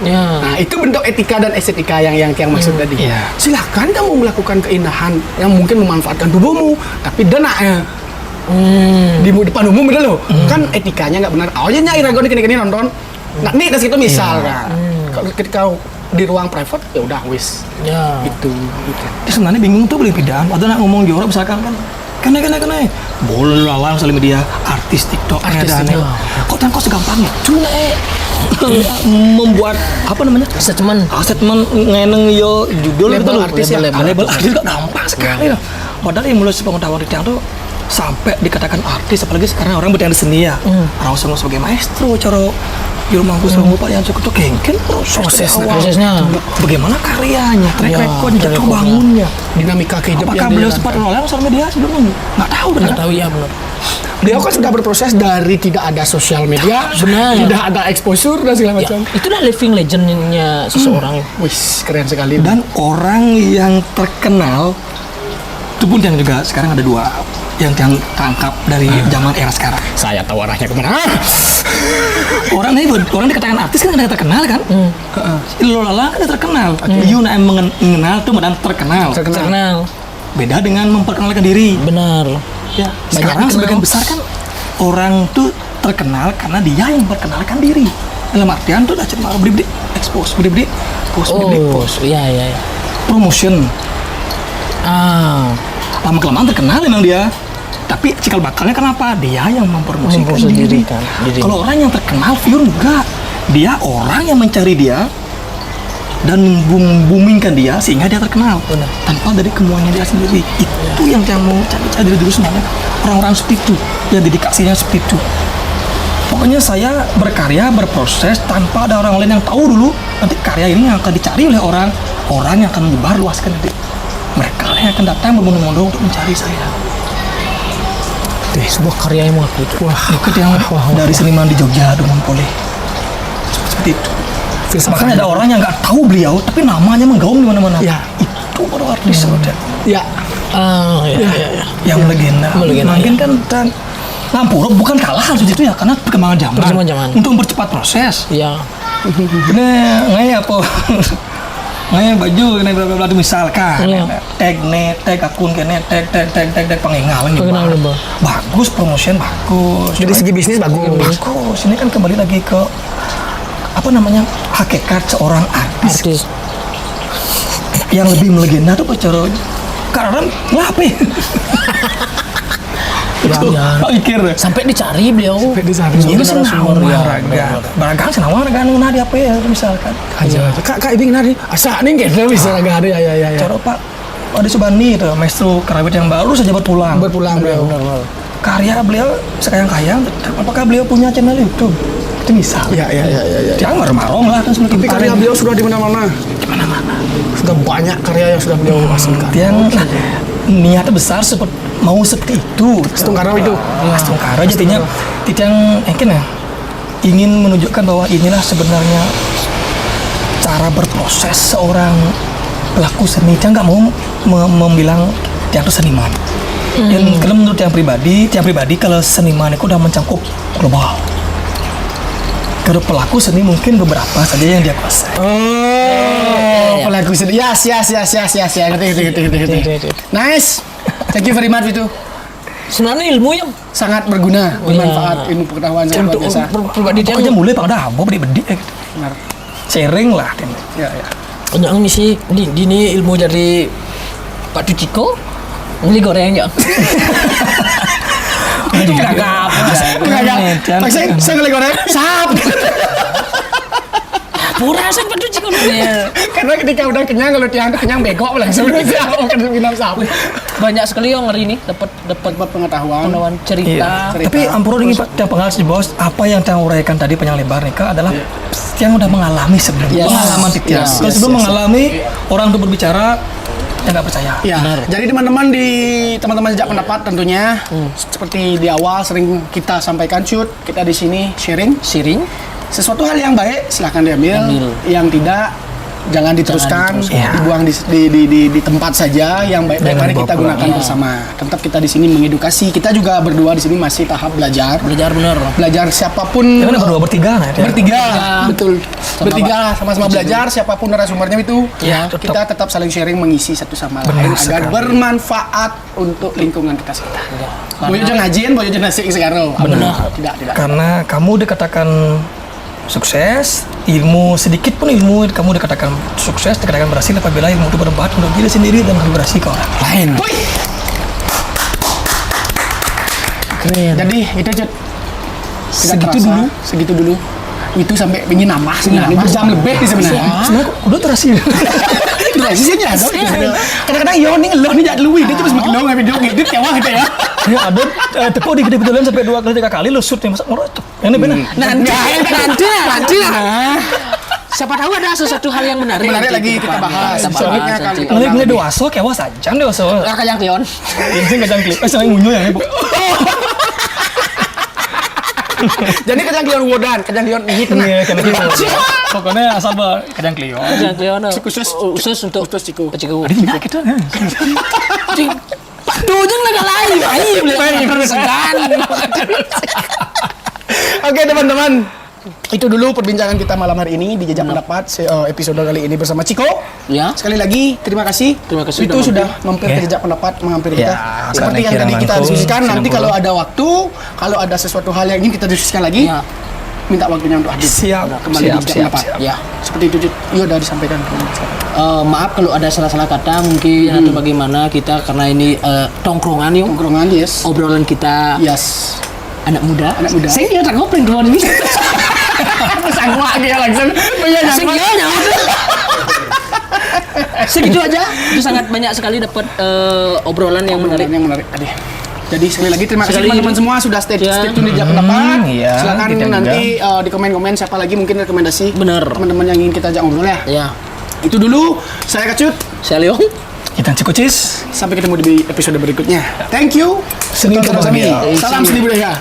Ya. Nah itu bentuk etika dan estetika yang maksud tadi. Silahkan kamu melakukan keindahan yang mungkin memanfaatkan tubuhmu, tapi denaknya. Di depan umum itu loh, kan etikanya nggak benar. Awalnya nyai ragu nih nonton, nah nih dari situ misal kan, kalau ketika di ruang private ya udah wis, itu. Dia sebenarnya bingung tuh beli bidang, atau nak ngomong jorok misalkan kan, kena, boleh lalang sosial media, artis TikTok, kok segampangnya, cuma membuat apa namanya Statement ngeneng yo judul label artis ya, label artis kok gampang sekali loh. Padahal yang mulai sepengetahuan di tuh sampai dikatakan artis, apalagi sekarang orang bertanya di seni ya, orang sebagai maestro, coro Ilmu mampus sama Pak yang cukup tuh kengken prosesnya. Bagaimana karyanya, track recordnya, jatuh bangunnya, dinamika kehidupan. Apakah beliau sempat menolak sosial media sebelumnya? Nggak tahu benar. Nggak tahu ya benar. Beliau kan sudah berproses dari tidak ada sosial media, Benar. tidak ada exposure dan segala Ya, macam. itulah living legendnya seseorang. Wih, keren sekali. Dan orang yang terkenal itu pun yang juga sekarang ada dua yang tangkap dari zaman era sekarang. Saya tahu arahnya kemana. Orang dikatakan artis kan ada yang terkenal kan? Lola kan ada terkenal. You yang mengenal tuh dan terkenal. Terkenal. Beda dengan memperkenalkan diri. Benar. Ya, Banyak sekarang dikenal. sebagian besar kan orang tuh terkenal karena dia yang memperkenalkan diri. Dalam artian tuh udah cuma beri expose, beri post, Iya. promotion. Ah, Lama kelamaan terkenal memang dia. Tapi cikal bakalnya kenapa? Dia yang mempromosikan diri. Kalau orang yang terkenal viewer enggak. Dia orang yang mencari dia dan boomingkan dia sehingga dia terkenal. Benar. Tanpa dari kemauannya dia sendiri. Itu yang saya mau cari dulu semuanya. Orang-orang seperti itu, yang dedikasinya seperti itu. Pokoknya saya berkarya, berproses tanpa ada orang lain yang tahu dulu. Nanti karya ini yang akan dicari oleh orang yang akan menyebar luaskan nanti. Mereka yang akan datang berbondong-bondong untuk mencari saya. sebuah karya yang mengakui itu. Ikut yang dari seniman di Jogja dengan Pole. Seperti itu. Makanya ada orang yang nggak tahu beliau, tapi namanya menggaung di mana-mana. Ya. Itu baru artis udah. Ya. Yang legenda. Mungkin kan dan Lampuro bukan kalah harus itu ya, karena perkembangan zaman. Untuk mempercepat proses. Iya. Ini nggak apa? Nggak baju kena berapa misalkan. Tag akun kena tag pengenal ini. Bagus promotion bagus. Dari segi bisnis bagus. Bagus. Ini kan kembali lagi ke apa namanya hakikat seorang artis. Yang lebih melegenda tuh pacar karena ngapain? Pikir sampai dicari beliau. Ini senang olahraga. Barangkali senang olahraga anu nadi apa ya misalkan. Kak Ibing nadi. Asa nih gitu bisa olahraga ada ya. Cara Pak Ade Subandi itu maestro kerawit yang baru saja berpulang beliau. Karya beliau sekayang-kayang. Apakah beliau punya channel YouTube? Itu misal. Iya. Dia marong lah kan semakin. Tapi karya beliau sudah di mana-mana. Sudah banyak karya yang sudah beliau hasilkan. Yang niatnya besar mau seperti itu. Setungkara itu. Setungkara jadinya tidak yang ingin menunjukkan bahwa inilah sebenarnya cara berproses seorang pelaku seni. Dia nggak mau membilang dia itu seniman. Dan kalau menurut yang pribadi kalau seniman itu udah mencakup global. Kalau pelaku seni mungkin beberapa saja yang dia kuasai. Pelaku seni. Yes. Ngerti. Nice. Thank you very much itu. Sebenarnya ilmu yang Sangat berguna, bermanfaat, ilmu pengetahuan sangat luar biasa. pribadi dia. Pokoknya mulai pada apa bedi-bedi gitu. Benar. Sharing lah. Ya. Yang misi di ini ilmu dari Pak Cuciko. Beli goreng ya. Keragam. Saya ngelek goreng. Sap. Pura sang Pak Cuciko. Karena ketika udah kenyang, kalau tiang tuh kenyang bego langsung akan minum sap. Banyak sekali yang hari ini dapat pengetahuan cerita. Tapi ampun ini Pak, yang pengalaman di bos, apa yang saya uraikan tadi panjang lebar Nika adalah yang udah mengalami sebelumnya. Pengalaman titik. Kalau sebelum mengalami orang tuh berbicara yang nggak percaya. Ya. Jadi teman-teman jejak pendapat tentunya seperti di awal sering kita sampaikan kita di sini sharing. Sesuatu hal yang baik silahkan diambil, yang tidak jangan diteruskan, dibuang di tempat saja. Yang baik-baik mari kita gunakan bersama. Tetap kita di sini mengedukasi. Kita juga berdua di sini masih tahap belajar bener. Belajar siapapun. Karena berdua bertiga. Betul. Bertiga sama-sama belajar siapapun narasumbernya itu. Kita tetap saling sharing mengisi satu sama lain agar bermanfaat untuk lingkungan kita sekitar. Boyo ngajin, boyo nasi sekarang. Benar. Tidak. Karena kamu dikatakan sukses, ilmu sedikit pun ilmu kamu dikatakan sukses, dikatakan berhasil apabila ilmu itu bermanfaat untuk diri sendiri dan berhasil ke orang lain. Keren. Jadi itu segitu dulu. Itu sampai ingin nambah jam lebih nih sebenarnya. Sebenarnya udah terhasil. Durasinya ada. Kadang-kadang yo nih ngeluh nih jadi luwi, dia cuma semakin ngeluh video ngedit ya wah gitu ya. Ya ada tepuk di gede-gedean sampai 2 kali 3 kali lusut nih masa ngorok. Ini benar. Nanti. Siapa tahu ada sesuatu hal yang menarik. Menarik lagi kita bahas. Soalnya kali Ngelik dewasa kayak wah sajam dewasa. Lah kajang Leon. Ini kajang klip. Saya ngunyu ya, Bu. Jadi kejang Leon wodan, kejang Leon ini tenang. Iya, kena gitu. Pokoknya asal kajang klip. Kajang Leon. Khusus untuk Ciku. Ciku. Ada penyakit tuh. Pak Dojeng naga lain. Beli segan. Oke teman-teman, itu dulu perbincangan kita malam hari ini di Jejak Pendapat episode kali ini bersama Ciko. Ya. Sekali lagi terima kasih. Terima kasih Itu sudah sudah mampir ke Jejak Pendapat, menghampiri Ya, kita. Seperti yang tadi kita diskusikan, nanti kalau ada waktu, kalau ada sesuatu hal yang ingin kita diskusikan lagi, Ya. minta waktunya untuk hadir. Siap, Kembali di Jejak Pendapat. Ya. Seperti itu, iya udah disampaikan. Maaf kalau ada salah-salah kata mungkin atau bagaimana kita karena ini tongkrongan yuk. Tongkrongan, yes. Obrolan kita Yes. anak muda. Saya kira tak ngobrol dua ini. Sanggup dia langsung. Segitu Segitu aja. Itu sangat banyak sekali dapat obrolan yang menarik. Yang menarik. Aduh. Jadi sekali lagi terima kasih Sekali teman-teman semua sudah stay tune di Jejak Pendapat. Iya, Silakan kita nanti di komen-komen siapa lagi mungkin rekomendasi Bener. teman-teman yang ingin kita ajak ngobrol ya. Ya. Itu dulu, saya Kacut. Saya Leong. Kita cikucis. Sampai ketemu di episode berikutnya. Thank you. Seni Tonton kami. budaya. Salam seni budaya.